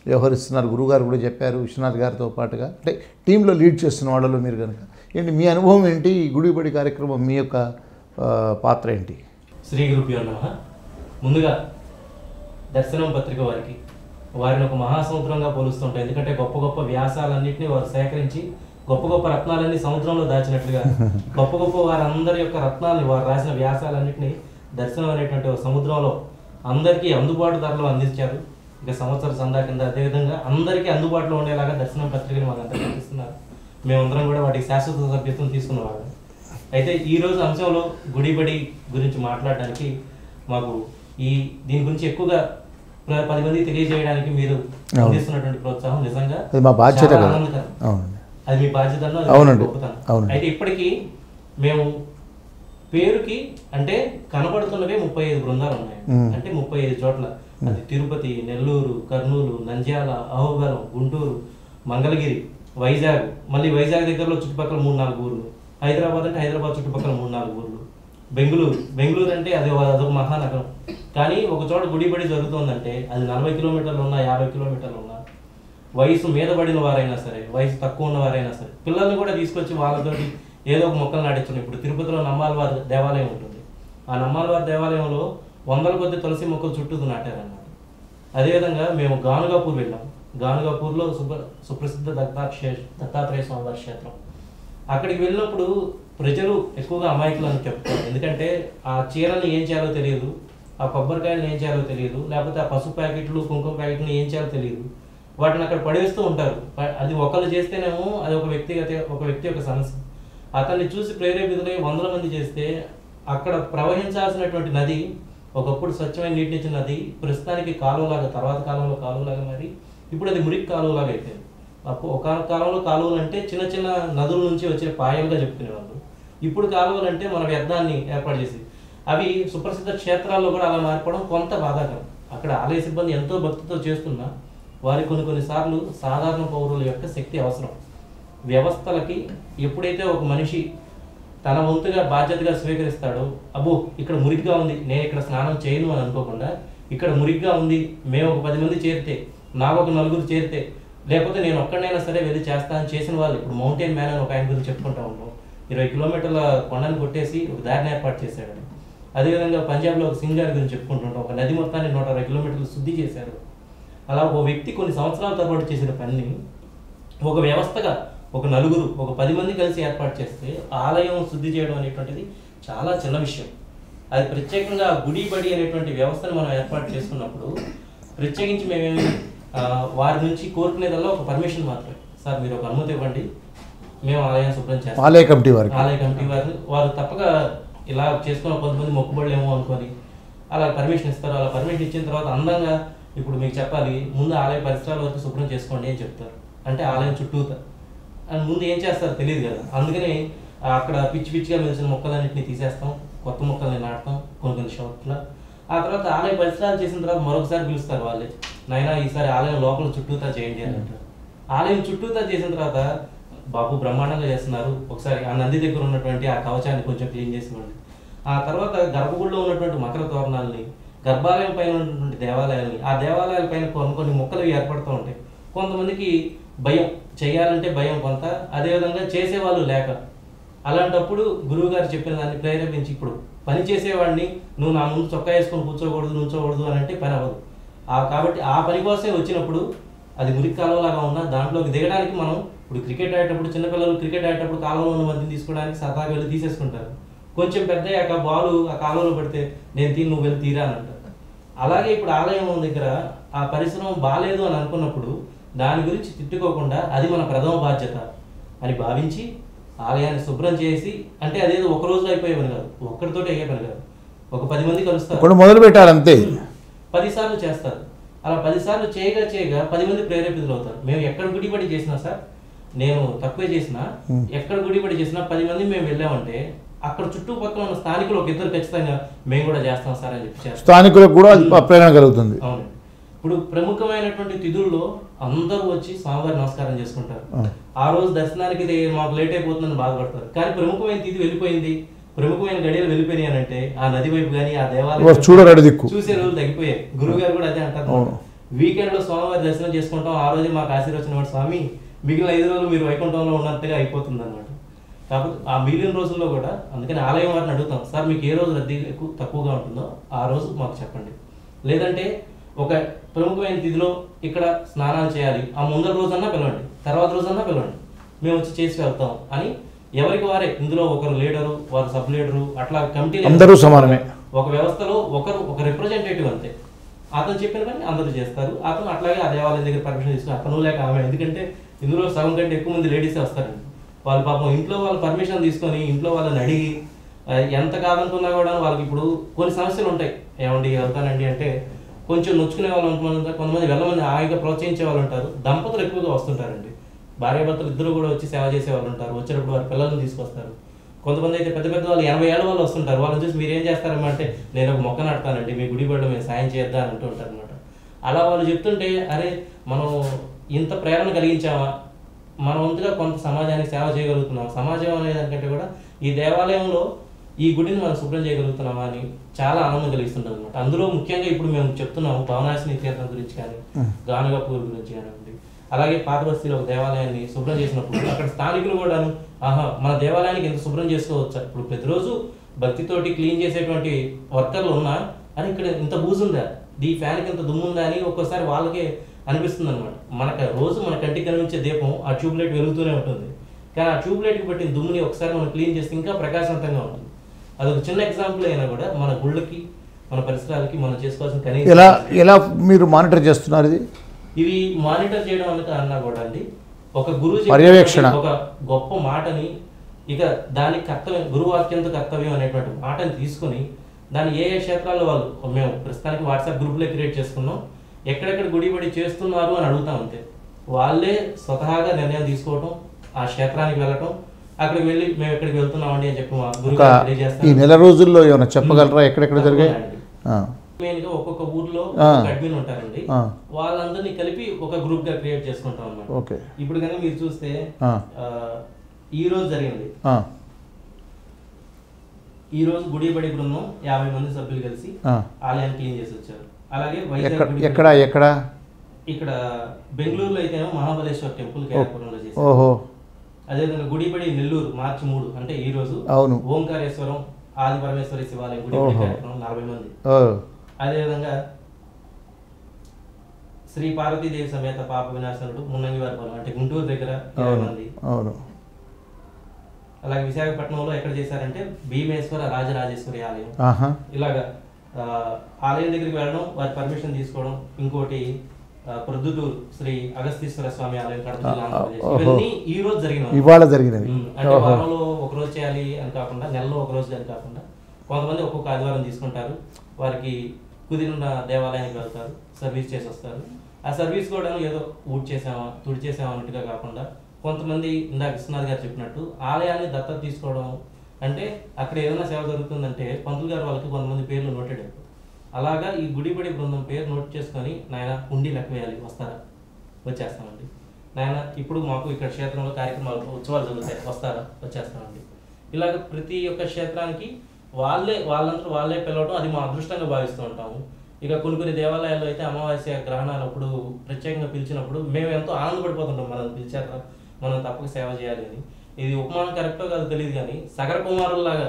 వ్యవహరిస్తున్నారు. గురువుగారు కూడా చెప్పారు, విశ్వనాథ్ గారితో పాటుగా అంటే టీంలో లీడ్ చేస్తున్న వాళ్ళలో మీరు కనుక ఏంటి మీ అనుభవం ఏంటి? గుడిబడి కార్యక్రమం మీ యొక్క పాత్ర ఏంటి? శ్రీ గురుభ్యో నమః. ముందుగా దర్శనం పత్రిక వారిని ఒక మహాసముద్రంగా పోలుస్తుంటారు. ఎందుకంటే గొప్ప గొప్ప వ్యాసాలన్నింటినీ వారు సేకరించి గొప్ప గొప్ప రత్నాలన్నీ సముద్రంలో దాచినట్లుగా గొప్ప గొప్ప వారందరి యొక్క రత్నాలని, వారు రాసిన వ్యాసాలన్నింటినీ దర్శనం అనేటువంటి ఒక సముద్రంలో అందరికీ అందుబాటు ధరలో అందించారు. ఇక సంవత్సర సందా కింద అదేవిధంగా అందరికీ అందుబాటులో ఉండేలాగా దర్శనం పత్రికలు మాకంతా కనిపిస్తున్నారు. మేమందరం కూడా వాటికి శాశ్వత సభ్యత్వం తీసుకున్నవాళ్ళం. అయితే ఈరోజు అంశంలో గుడిబడి గురించి మాట్లాడడానికి మాకు దీని గురించి ఎక్కువగా 10 మందికి తెలియజేయడానికి మీరు అందిస్తున్నటువంటి ప్రోత్సాహం నిజంగా మా బాధ్యత. అది మీ బాధ్యత. అయితే ఇప్పటికీ మేము పేరుకి అంటే కనబడుతున్నవే 35 బృందాలు ఉన్నాయి. అంటే 35 చోట్ల, అది తిరుపతి, నెల్లూరు, కర్నూలు, నంద్యాల, అహోబిలం, గుంటూరు, మంగళగిరి, వైజాగ్, మళ్ళీ వైజాగ్ దగ్గరలో చుట్టుపక్కల 3-4 ఊర్లు, హైదరాబాద్ అంటే హైదరాబాద్ చుట్టుపక్కల 3-4 ఊర్లు, బెంగళూరు అంటే అదొక మహానగరం. కానీ ఒక చోట గుడిబడి జరుగుతుందంటే అది 40 కిలోమీటర్లు ఉన్నా 50 కిలోమీటర్లు ఉన్నా, వయసు మీద పడిన వారైనా సరే, వయసు తక్కువ ఉన్న వారైనా సరే, పిల్లల్ని కూడా తీసుకొచ్చి వాళ్ళతోటి ఏదో ఒక మొక్కలు నాటించండి. ఇప్పుడు తిరుపతిలో నమ్మాలవారి దేవాలయం ఉంటుంది. ఆ నమ్మాలవారి దేవాలయంలో 100ల కొద్ది తులసి మొక్కలు చుట్టూ నాటారన్నమాట. అదేవిధంగా మేము గానుగాపూర్ వెళ్ళాం. గానుగాపూర్లో సుప్రసిద్ధ దత్తాత్రేయ స్వామివారి క్షేత్రం. అక్కడికి వెళ్ళినప్పుడు ప్రజలు ఎక్కువగా అమాయకులు అని చెప్తారు. ఎందుకంటే ఆ చీరని ఏం చేయాలో తెలియదు, ఆ కొబ్బరికాయలను ఏం చేయాలో తెలియదు, లేకపోతే ఆ పసుపు ప్యాకెట్లు, కుంకుమ ప్యాకెట్లు ఏం చేయాలో తెలియదు. వాటిని అక్కడ పడేస్తూ ఉంటారు. అది ఒకళ్ళు చేస్తేనేమో అది ఒక వ్యక్తి యొక్క సమస్య. అతన్ని చూసి ప్రేరేపితులై 100ల మంది చేస్తే అక్కడ ప్రవహించాల్సినటువంటి నది, ఒకప్పుడు స్వచ్ఛమైన నీటినిచ్చిన నది, ప్రస్తుతానికి కాలువలాగా, తర్వాత కాలంలో కాలువలాగా మరి ఇప్పుడు అది మురికి కాలువలాగా అయిపోయింది. ఒక కాలంలో కాలువలు అంటే చిన్న చిన్న నదుల నుంచి వచ్చే పాయలుగా చెప్పుకునేవాళ్ళు. ఇప్పుడు కాలువలు అంటే మన వ్యర్థాన్ని ఏర్పాటు చేసి, అవి సుప్రసిద్ధ క్షేత్రాల్లో కూడా అలా మారిపోవడం కొంత బాధాకరం. అక్కడ ఆలయ సిబ్బంది ఎంతో భక్తితో చేస్తున్నా వారికి కొన్నిసార్లు సాధారణ పౌరుల యొక్క శక్తి అవసరం. వ్యవస్థలకి ఎప్పుడైతే ఒక మనిషి తన వంతుగా బాధ్యతగా స్వీకరిస్తాడో, అబ్బో ఇక్కడ మురికిగా ఉంది, నేను ఇక్కడ స్నానం చేయను అని అనుకోకుండా, ఇక్కడ మురికిగా ఉంది, మేము ఒక 10 మంది చేరితే, నాకు ఒక 4 చేరితే, లేకపోతే నేను ఒక్కడైనా సరే వెళ్ళి చేస్తానని చేసిన వాళ్ళు. ఇప్పుడు మౌంటైన్ మ్యాన్ అని ఒక ఆయన గురించి చెప్పుకుంటా ఉన్నాం. 20 కిలోమీటర్ల కొండను కొట్టేసి ఒక దారిని ఏర్పాటు చేశాడు. అదేవిధంగా పంజాబ్లో ఒక సింగ్ గారి గురించి చెప్పుకుంటుంటాం. ఒక నది మొత్తాన్ని 120 కిలోమీటర్లు శుద్ధి చేశారు. అలా ఒక వ్యక్తి కొన్ని సంవత్సరాల తరబడి చేసిన పనిని ఒక వ్యవస్థగా ఒక 4 ఒక 10 మంది కలిసి ఏర్పాటు చేస్తే ఆలయం శుద్ధి చేయడం అనేటువంటిది చాలా చిన్న విషయం. అది ప్రత్యేకంగా గుడి బడి అనేటువంటి వ్యవస్థను మనం ఏర్పాటు చేసుకున్నప్పుడు ప్రత్యేకించి మేమేమి వారి నుంచి కోరుకునేదల్లా ఒక పర్మిషన్ మాత్రమే. సార్ మీరు ఒక అనుమతి ఇవ్వండి, మేము ఆలయాన్ని శుభ్రం చేస్తాం. ఆలయ కమిటీ వారు తప్పక ఇలా చేసుకున్న కొంతమంది మొక్కుబడులేమో అనుకొని అలా పర్మిషన్ ఇస్తారు. అలా పర్మిషన్ ఇచ్చిన తర్వాత అందంగా ఇప్పుడు మీకు చెప్పాలి, ముందు ఆలయ పరిసరాల వరకు శుభ్రం చేసుకోండి అని చెప్తారు. అంటే ఆలయం చుట్టూతా అండ్ ముందు ఏం చేస్తారో తెలియదు కదా. అందుకని అక్కడ పిచ్చిగా మెలిసిన మొక్కలన్నింటినీ తీసేస్తాం, కొత్త మొక్కల్ని నాటుతాం కొన్ని షాట్ల. ఆ తర్వాత ఆలయ పరిసరాలు చేసిన తర్వాత మరొకసారి పిలుస్తారు వాళ్ళే, నైనా ఈసారి ఆలయం లోపల చుట్టూతా చేయండి అని అంటారు. ఆలయం చుట్టూతా చేసిన తర్వాత బాబు బ్రహ్మాండంగా చేస్తున్నారు, ఒకసారి ఆ నంది దగ్గర ఉన్నటువంటి ఆ కవచాన్ని కొంచెం క్లీన్ చేసివ్వండి. ఆ తర్వాత గర్భగుడిలో ఉన్నటువంటి మకర తోరణాలని, గర్భాలయం పైన ఉన్నటువంటి దేవాలయాలని, ఆ దేవాలయాల పైన కొన్ని మొక్కలు ఏర్పడుతూ ఉంటాయి. కొంతమందికి భయం, చేయాలంటే భయం కొంత, అదేవిధంగా చేసేవాళ్ళు లేక, అలాంటప్పుడు గురువు గారు చెప్పిన దాన్ని ప్రేరేపించి, ఇప్పుడు పని చేసేవాడిని నువ్వు నా ముందు చొక్కా వేసుకొని కూర్చోకూడదు, నుంచోకూడదు అని అంటే పని అవ్వదు. కాబట్టి ఆ పని కోసమే వచ్చినప్పుడు అది మురికి కాలువలాగా ఉన్నా దాంట్లోకి దిగడానికి మనం ఇప్పుడు క్రికెట్ ఆడేటప్పుడు, చిన్నపిల్లలు క్రికెట్ ఆడేటప్పుడు కాలువలో ఉన్న మందిని తీసుకోవడానికి సరదాగా వెళ్ళి తీసేసుకుంటారు. కొంచెం పెద్ద అయ్యాక బాలు ఆ కాలువలో పడితే నేను నువ్వు వెళ్ళి తీరా అని అంటారు. అలాగే ఇప్పుడు ఆలయం దగ్గర ఆ పరిసరం బాగాలేదు అని అనుకున్నప్పుడు దాని గురించి తిట్టుకోకుండా అది మన ప్రథమ బాధ్యత అని భావించి ఆలయాన్ని శుభ్రం చేసి, అంటే అదేదో ఒక రోజులో అయిపోయే పని కాదు, ఒక్కడితోటి అయ్యే పని కాదు. ఒక 10 మంది కలుస్తారు, మొదలు పెట్టాలంతే, 10 సార్లు చేస్తారు. అలా 10 సార్లు చేయగా 10 మంది ప్రేరేపితులు అవుతారు. మేము ఎక్కడ గుడిబడి చేసినా సార్, నేను తక్కువే చేసినా, ఎక్కడ గుడిబడి చేసినా 10 మంది మేము వెళ్ళామంటే అక్కడ చుట్టుపక్కల ఉన్న స్థానికులు ఒక 2 ఖచ్చితంగా మేము కూడా చేస్తాం సార్ అని చెప్పి స్థానికులకు కూడా ప్రేరణ కలుగుతుంది. అవును. ఇప్పుడు ప్రముఖమైనటువంటి తిథుల్లో అందరూ వచ్చి స్వామివారి నమస్కారం చేసుకుంటారు. ఆ రోజు దర్శనానికి మాకు లేట్ అయిపోతుందని బాధపడతారు. కానీ ప్రముఖమైన తిథి వెళ్ళిపోయింది, ప్రముఖమైన గడియలు వెళ్ళిపోయినాయి అని అంటే ఆ నది వైపు కానీ ఆ దేవాలయం చూసే రోజులు తగ్గిపోయాయి. గురువు గారు కూడా అదే అంటారు, వీకెండ్ లో స్వామివారి దర్శనం చేసుకుంటాం, ఆ రోజు మాకు ఆశీర్వచనం స్వామి, మిగిలిన 5 రోజులు మీరు వైకుంఠంలో ఉన్నట్టుగా అయిపోతుంది అనమాట. కాకపోతే ఆ మిగిలిన రోజుల్లో కూడా అందుకని ఆలయం వారిని అడుగుతాం, సార్ మీకు ఏ రోజు రద్దీ తక్కువగా ఉంటుందో ఆ రోజు మాకు చెప్పండి, లేదంటే ఒక ప్రముఖమైన తిథిలో ఇక్కడ స్నానాలు చేయాలి, ఆ ముందర రోజన్నా పిలవండి, తర్వాత రోజన్నా పిలవండి, మేము వచ్చి చేసి వెళ్తాం అని ఎవరికి వారే, ఇందులో ఒకరు లీడరు, వారు సబ్ లీడరు, అట్లా కమిటీలు అందరూ సమానమే, ఒక వ్యవస్థలో ఒక రిప్రజెంటేటివ్ అంతే. అతను చెప్పిన పని అందరూ చేస్తారు. అతను అట్లాగే ఆ దేవాలయం దగ్గర పర్మిషన్ తీసుకుని అతను లేక ఆమె, ఎందుకంటే ఇందులో సగం కంటే ఎక్కువ మంది లేడీసే వస్తారండి. వాళ్ళు పాపం ఇంట్లో వాళ్ళు పర్మిషన్ తీసుకొని ఇంట్లో వాళ్ళని అడిగి ఎంత కాదనుకున్నా కూడా వాళ్ళకి ఇప్పుడు కొన్ని సమస్యలు ఉంటాయి. ఏమండి వెళ్తానండి అంటే కొంచెం నొచ్చుకునే వాళ్ళు ఉంటారు, కొంతమంది వెళ్ళమంది హాయిగా ప్రోత్సహించే వాళ్ళు ఉంటారు. దంపతులు ఎక్కువగా వస్తుంటారండి. భార్యాభర్తలు ఇద్దరు కూడా వచ్చి సేవ చేసే వాళ్ళు ఉంటారు. వచ్చేటప్పుడు వారి పిల్లల్ని తీసుకొస్తారు. కొంతమంది అయితే పెద్ద పెద్ద వాళ్ళు 80 ఏళ్ళ వాళ్ళు వస్తుంటారు. వాళ్ళని చూసి మీరు ఏం చేస్తారమ్మా అంటే నేను ఒక మొక్క నాటుతానండి, మీ గుడి బడిలో మేము సాయం చేద్దాం అని అంటూ ఉంటారు అనమాట. అలా వాళ్ళు చెప్తుంటే అరే మనం ఇంత ప్రేరణ కలిగించామా, మన వంతుగా కొంత సమాజానికి సేవ చేయగలుగుతున్నాం, సమాజం అనే దానికంటే కూడా ఈ దేవాలయంలో ఈ గుడిని మనం శుభ్రం చేయగలుగుతున్నామా అని చాలా ఆనందం కలిగిస్తుంటుంది అనమాట. అందులో ముఖ్యంగా ఇప్పుడు మేము చెప్తున్నాము భవనాశిని తీర్థం గురించి కానీ, గానుగపూర్ గురించి కానివ్వండి, అలాగే పాత బస్తీలో ఒక దేవాలయాన్ని శుభ్రం చేసినప్పుడు అక్కడ స్థానికులు కూడాను మన దేవాలయానికి ఎంత శుభ్రం చేసుకోవచ్చా, ఇప్పుడు ప్రతిరోజు భక్తితోటి క్లీన్ చేసేటువంటి వర్కర్లు ఉన్నా అని ఇక్కడ ఇంత బూజుందా, ఈ ఫ్యాన్కి ఇంత దుమ్ముందా అని ఒక్కోసారి వాళ్ళకే అనిపిస్తుంది అనమాట. రోజు మన కంటికి కనిపించే దీపం ఆ ట్యూబ్ లైట్ వెలుగుతూనే ఉంటుంది, కానీ ఆ ట్యూబ్ లైట్కి పట్టిన దుమ్ముని ఒకసారి మనం క్లీన్ చేస్తే ఇంకా ప్రకాశవంతంగా ఉంటుంది. అదొక చిన్న ఎగ్జాంపుల్ అయినా కూడా మన గుళ్ళకి మన పరిసరాలకి మనం చేసుకోవాల్సిన కనీసం ఎలా మీరు మానిటర్ చేస్తున్నారు ఇవి మానిటర్ చేయడం అన్నా కూడా అండి ఒక గురువు పర్యవేక్షణ ఒక గొప్ప మాటని ఇక దాని కర్తవ్యం గురువాక్యంతో కర్తవ్యం అనేటువంటి మాటని తీసుకుని దాన్ని ఏ క్షేత్రాల్లో వాళ్ళు మేము ప్రస్తుతానికి వాట్సాప్ గ్రూప్లో క్రియేట్ చేసుకున్నాం, ఎక్కడెక్కడ గుడిబడి చేస్తున్నారు అని అడుగుతాం అంతే. వాళ్ళే స్వతహాగా నిర్ణయం తీసుకోవటం, ఆ క్షేత్రానికి వెళ్ళటం, అక్కడికి వెళ్ళి మేము ఎక్కడికి వెళ్తున్నామండి అని చెప్పి గురువు ఈ నెల రోజుల్లో ఏమైనా చెప్పగలరా ఎక్కడెక్కడ జరిగాయి? మెయిన్ గా ఒక్కొక్క ఊర్లో అడ్మిన్ ఉంటారండి, వాళ్ళందరినీ కలిపి ఒక గ్రూప్ గా క్రియేట్ చేసుకుంటాం అన్నమాట. ఇప్పుడు కనుక మీరు చూస్తే ఈ రోజు జరిగింది, ఈ రోజు గుడిబడి బృందం 50 మంది సభ్యులు కలిసి ఆలయాన్ని క్లీన్ చేసి వచ్చారు. అలాగే ఎక్కడ ఇక్కడ బెంగళూరులో అయితే మహాబలేశ్వర టెంపుల్ కేరళలో చేశారు. అదేవిధంగా గుడిబడి నెల్లూరు మార్చి 3 అంటే ఈ రోజు ఓంకారేశ్వరం ఆది పరమేశ్వరి శివాలయం గుడిబడి కార్యక్రమం 40 మంది. అదేవిధంగా శ్రీ పార్వతీదేవి సమేత పాప వినాశనుడు మున్నంగివారి పొలం అంటే గుంటూరు దగ్గర 20 మంది. అలాగే విశాఖపట్నంలో ఎక్కడ చేశారంటే భీమేశ్వర రాజరాజేశ్వరి ఆలయం. ఇలాగా ఆలయం దగ్గరికి వెళ్ళడం, వారి పర్మిషన్ తీసుకోవడం. ఇంకోటి ప్రొద్దుటూరు శ్రీ అగస్తీశ్వర స్వామి ఆలయం కడప జిల్లా ఆంధ్రప్రదేశ్. ఇవన్నీ ఈ రోజు జరిగినవి. అంటే వారంలో ఒక రోజు చేయాలి అని కాకుండా, నెలలో ఒక రోజు అని కాకుండా కొంతమంది ఒక్కొక్క ఆదివారం తీసుకుంటారు. వారికి కుదిరిన దేవాలయానికి వెళ్తారు, సర్వీస్ చేసి వస్తారు. ఆ సర్వీస్ కూడా ఏదో ఊడ్ చేసామా తుడి చేసామా అన్నట్టుగా కాకుండా కొంతమంది ఇందాక విశ్వనాథ్ గారు చెప్పినట్టు ఆలయాన్ని దత్తత తీసుకోవడం అంటే అక్కడ ఏదైనా సేవ జరుగుతుందంటే పంతులు గారు వాళ్ళకి కొంతమంది పేర్లు నోటెడ్ అయిపోతారు. అలాగా ఈ గుడిబడి బృందం పేరు నోట్ చేసుకొని నాయన హుండీ లెక్క వేయాలి, వస్తారా, వచ్చేస్తామండి. నాయన ఇప్పుడు మాకు ఇక్కడ క్షేత్రంలో కార్యక్రమాలు ఉత్సవాలు జరుగుతాయి, వస్తారా, వచ్చేస్తామండి. ఇలాగ ప్రతి ఒక్క క్షేత్రానికి వాళ్ళంతా వాళ్ళే పిలవడం అది మా అదృష్టంగా భావిస్తూ ఉంటాము. ఇక కొన్ని దేవాలయాల్లో అయితే అమావాస్య గ్రహణాలు అప్పుడు ప్రత్యేకంగా పిలిచినప్పుడు మేము ఎంతో ఆనందపడిపోతుంటాం, మనం పిలిచాక మనం తప్పక సేవ చేయాలి అని. ఇది ఉపమానం కరెక్టో కాదు తెలియదు కానీ సగర కుమారుల్లాగా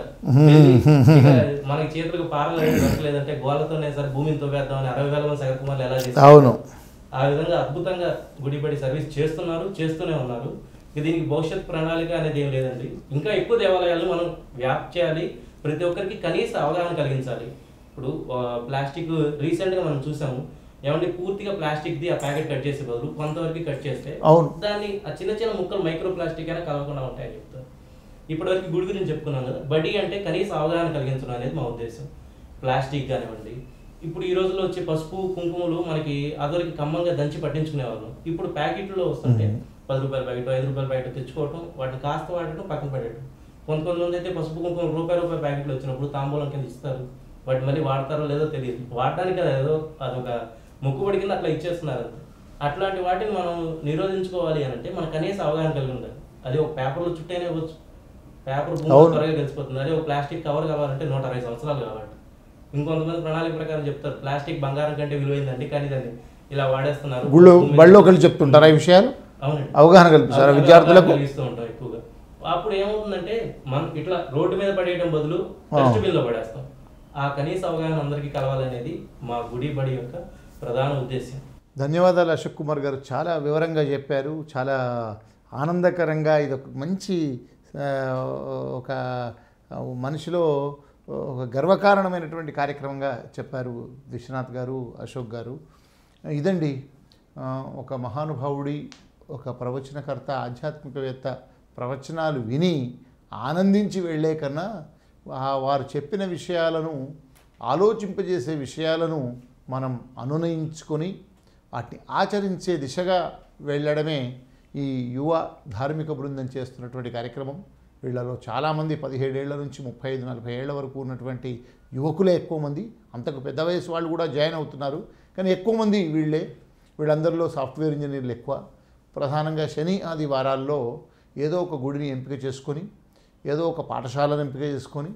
మనకి చేతులకు పారలు దొరకలేదంటే గోళ్ళతోనే సరే భూమిని తవ్వేద్దామని 60,000 మంది సగర కుమారులు ఎలా చేస్తారు, ఆ విధంగా అద్భుతంగా గుడిబడి సర్వీస్ చేస్తూనే ఉన్నారు. దీనికి భవిష్యత్ ప్రణాళిక అనేది ఏం లేదండి. ఇంకా ఎక్కువ దేవాలయాలు మనం వ్యాప్తి చేయాలి, ప్రతి ఒక్కరికి కనీస అవగాహన కలిగించాలి. ఇప్పుడు ప్లాస్టిక్ రీసెంట్గా మనం చూసాము, ఏమంటే పూర్తిగా ప్లాస్టిక్ది ఆ ప్యాకెట్ కట్ చేసే బదులు కొంతవరకు కట్ చేస్తే దాన్ని ఆ చిన్న చిన్న ముక్కలు మైక్రో ప్లాస్టిక్ అయినా కలవకుండా ఉంటాయని చెప్తారు. ఇప్పటివరకు గుడి గురించి చెప్పుకున్నాం కదా, బడి అంటే కనీస అవగాహన కలిగించడం అనేది మా ఉద్దేశం. ప్లాస్టిక్ కానివ్వండి, ఇప్పుడు ఈ రోజుల్లో వచ్చే పసుపు కుంకుమలు మనకి అదొరికి కమ్మంగా దంచి పట్టించుకునేవాళ్ళం. ఇప్పుడు ప్యాకెట్లో వస్తుంటే 10 రూపాయల ప్యాకెట్ 5 రూపాయల ప్యాకెట్ తెచ్చుకోవటం, వాటిని కాస్త వాడటం, పక్కన పెట్టడం. కొంతమంది అయితే పసుపు కుంకుమ రూపాయి ప్యాకెట్లు వచ్చినప్పుడు తాంబూలం కింద ఇస్తారు, వాటిని మళ్ళీ వాడతారో లేదో తెలియదు. వాడడానికి ఏదో అదొక మొక్కుబడి కింద అట్లా ఇచ్చేస్తున్నారు. అట్లాంటి వాటిని మనం నిరోధించుకోవాలి అని అంటే మన కనీస అవగాహన కలిగి ఉండాలి. అది ఒక పేపర్లో చుట్టేనే ఇవ్వచ్చు, పేపర్ త్వరగా గెలిచిపోతుంది. అదే ఒక ప్లాస్టిక్ కవర్ కావాలంటే 120 సంవత్సరాలు కావాలి. ఇంకొంతమంది ప్రణాళిక ప్రకారం చెప్తారు ప్లాస్టిక్ బంగారం కంటే విలువైందండి, కానీ దాన్ని ఇలా వాడేస్తున్నారు. బళ్ళో కలిసి చెప్తుంటారు ఈ విషయాలు. అవునండి, అవగాహన కల్పిస్తారు విద్యార్థులకు, కలిగిస్తూ ఉంటాం ఎక్కువగా. అప్పుడు ఏమవుతుందంటే మనం ఇట్లా రోడ్డు మీద పడేయడం బదులు డస్ట్బిన్ లో పడేస్తాం. ఆ కనీస అవగాహన అందరికీ కలవాలనేది మా గుడి బడి యొక్క ప్రధాన ఉద్దేశం. ధన్యవాదాలు అశోక్ కుమార్ గారు, చాలా వివరంగా చెప్పారు, చాలా ఆనందకరంగా. ఇది ఒక మంచి ఒక మనిషిలో ఒక గర్వకారణమైనటువంటి కార్యక్రమంగా చెప్పారు విశ్వనాథ్ గారు, అశోక్ గారు. ఇదండి ఒక మహానుభావుడి, ఒక ప్రవచనకర్త, ఆధ్యాత్మికవేత్త ప్రవచనాలు విని ఆనందించి వెళ్ళే కన్నా వారు చెప్పిన విషయాలను, ఆలోచింపజేసే విషయాలను మనం అనునయించుకొని వాటిని ఆచరించే దిశగా వెళ్ళడమే ఈ యువ ధార్మిక బృందం చేస్తున్నటువంటి కార్యక్రమం. వీళ్ళలో చాలామంది 17 ఏళ్ల నుంచి 35-40 ఏళ్ల వరకు ఉన్నటువంటి యువకులే ఎక్కువ మంది. అంతకు పెద్ద వయసు వాళ్ళు కూడా జాయిన్ అవుతున్నారు, కానీ ఎక్కువ మంది వీళ్ళందరిలో సాఫ్ట్వేర్ ఇంజనీర్లు ఎక్కువ. ప్రధానంగా శని ఆది వారాల్లో ఏదో ఒక గుడిని ఎంపిక చేసుకొని, ఏదో ఒక పాఠశాలను ఎంపిక చేసుకొని,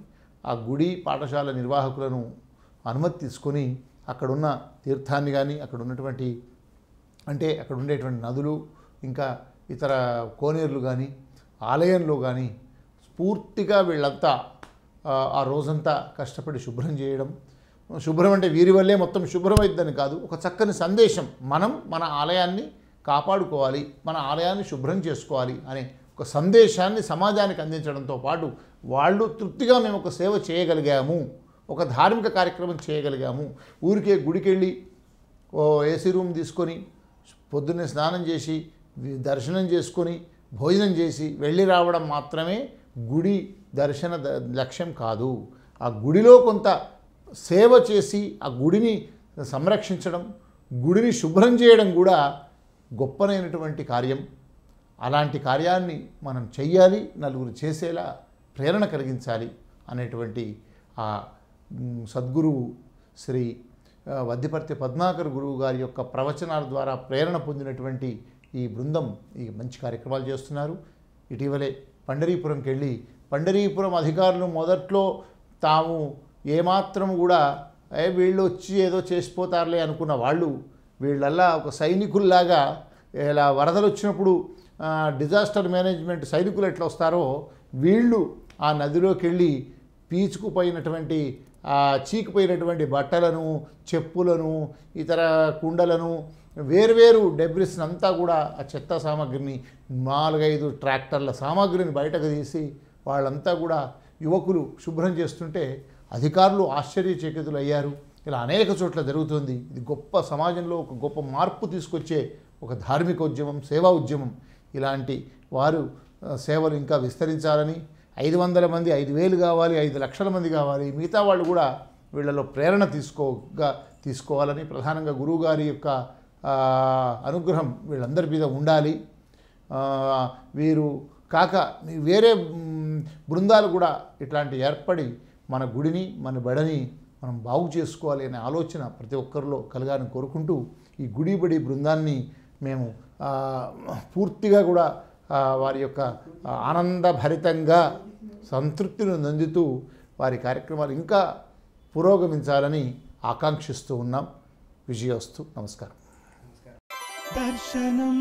ఆ గుడి పాఠశాల నిర్వాహకులను అనుమతి తీసుకొని అక్కడున్న తీర్థాన్ని కానీ, అక్కడ ఉన్నటువంటి అక్కడ ఉండేటువంటి నదులు, ఇంకా ఇతర కోనేరులు కానీ, ఆలయంలో కానీ పూర్తిగా వీళ్ళంతా ఆ రోజంతా కష్టపడి శుభ్రం చేయడం. శుభ్రం అంటే వీరి వల్లే మొత్తం శుభ్రమైద్దని కాదు, ఒక చక్కని సందేశం. మనం మన ఆలయాన్ని కాపాడుకోవాలి, మన ఆలయాన్ని శుభ్రం చేసుకోవాలి అనే ఒక సందేశాన్ని సమాజానికి అందించడంతో పాటు వాళ్ళు తృప్తిగా మేము ఒక సేవ చేయగలిగాము, ఒక ధార్మిక కార్యక్రమం చేయగలిగాము. ఊరికే గుడికెళ్ళి ఏసీ రూమ్ తీసుకొని పొద్దున్నే స్నానం చేసి దర్శనం చేసుకొని భోజనం చేసి వెళ్ళి రావడం మాత్రమే గుడి దర్శన లక్ష్యం కాదు. ఆ గుడిలో కొంత సేవ చేసి ఆ గుడిని సంరక్షించడం, గుడిని శుభ్రం చేయడం కూడా గొప్పనైనటువంటి కార్యం. అలాంటి కార్యాన్ని మనం చెయ్యాలి, నలుగురు చేసేలా ప్రేరణ కలిగించాలి అనేటువంటి ఆ సద్గురువు శ్రీ వద్దిపర్తి పద్మాకర్ గురువు గారి యొక్క ప్రవచనాల ద్వారా ప్రేరణ పొందినటువంటి ఈ బృందం ఈ మంచి కార్యక్రమాలు చేస్తున్నారు. ఇటీవలే పండరీపురంకి వెళ్ళి పండరీపురం అధికారులు మొదట్లో తాము ఏమాత్రం కూడా వీళ్ళు వచ్చి ఏదో చేసిపోతారులే అనుకున్న వాళ్ళు వీళ్ళల్లా ఒక సైనికుల్లాగా, ఇలా వరదలు వచ్చినప్పుడు డిజాస్టర్ మేనేజ్మెంట్ సైనికులు ఎట్లా వస్తారో వీళ్ళు ఆ నదిలోకి వెళ్ళి పీచుకుపోయినటువంటి చీకిపోయినటువంటి బట్టలను, చెప్పులను, ఇతర కుండలను, వేర్వేరు డెబ్రిస్ అంతా కూడా ఆ చెత్త సామాగ్రిని 4-5 ట్రాక్టర్ల సామాగ్రిని బయటకు తీసి వాళ్ళంతా కూడా యువకులు శుభ్రం చేస్తుంటే అధికారులు ఆశ్చర్యచకితులు అయ్యారు. ఇలా అనేక చోట్ల జరుగుతుంది. ఇది గొప్ప సమాజంలో ఒక గొప్ప మార్పు తీసుకొచ్చే ఒక ధార్మిక ఉద్యమం, సేవా ఉద్యమం. ఇలాంటి వారు సేవలు ఇంకా విస్తరించాలని, 500 మంది 5,000 కావాలి, 5 లక్షల మంది కావాలి, మిగతా వాళ్ళు కూడా వీళ్ళలో ప్రేరణ తీసుకోవాలని, ప్రధానంగా గురువుగారి యొక్క అనుగ్రహం వీళ్ళందరి మీద ఉండాలి. వీరు కాక వేరే బృందాలు కూడా ఇట్లాంటి ఏర్పడి మన గుడిని, మన బడిని మనం బాగు చేసుకోవాలి అనే ఆలోచన ప్రతి ఒక్కరిలో కలగాలని కోరుకుంటూ ఈ గుడి బడి బృందాన్ని మేము పూర్తిగా కూడా వారి యొక్క ఆనందభరితంగా సంతృప్తిని నందుతూ వారి కార్యక్రమాలు ఇంకా పురోగమించాలని ఆకాంక్షిస్తూ ఉన్నాం. విజయోస్తు. నమస్కారం. దర్శనం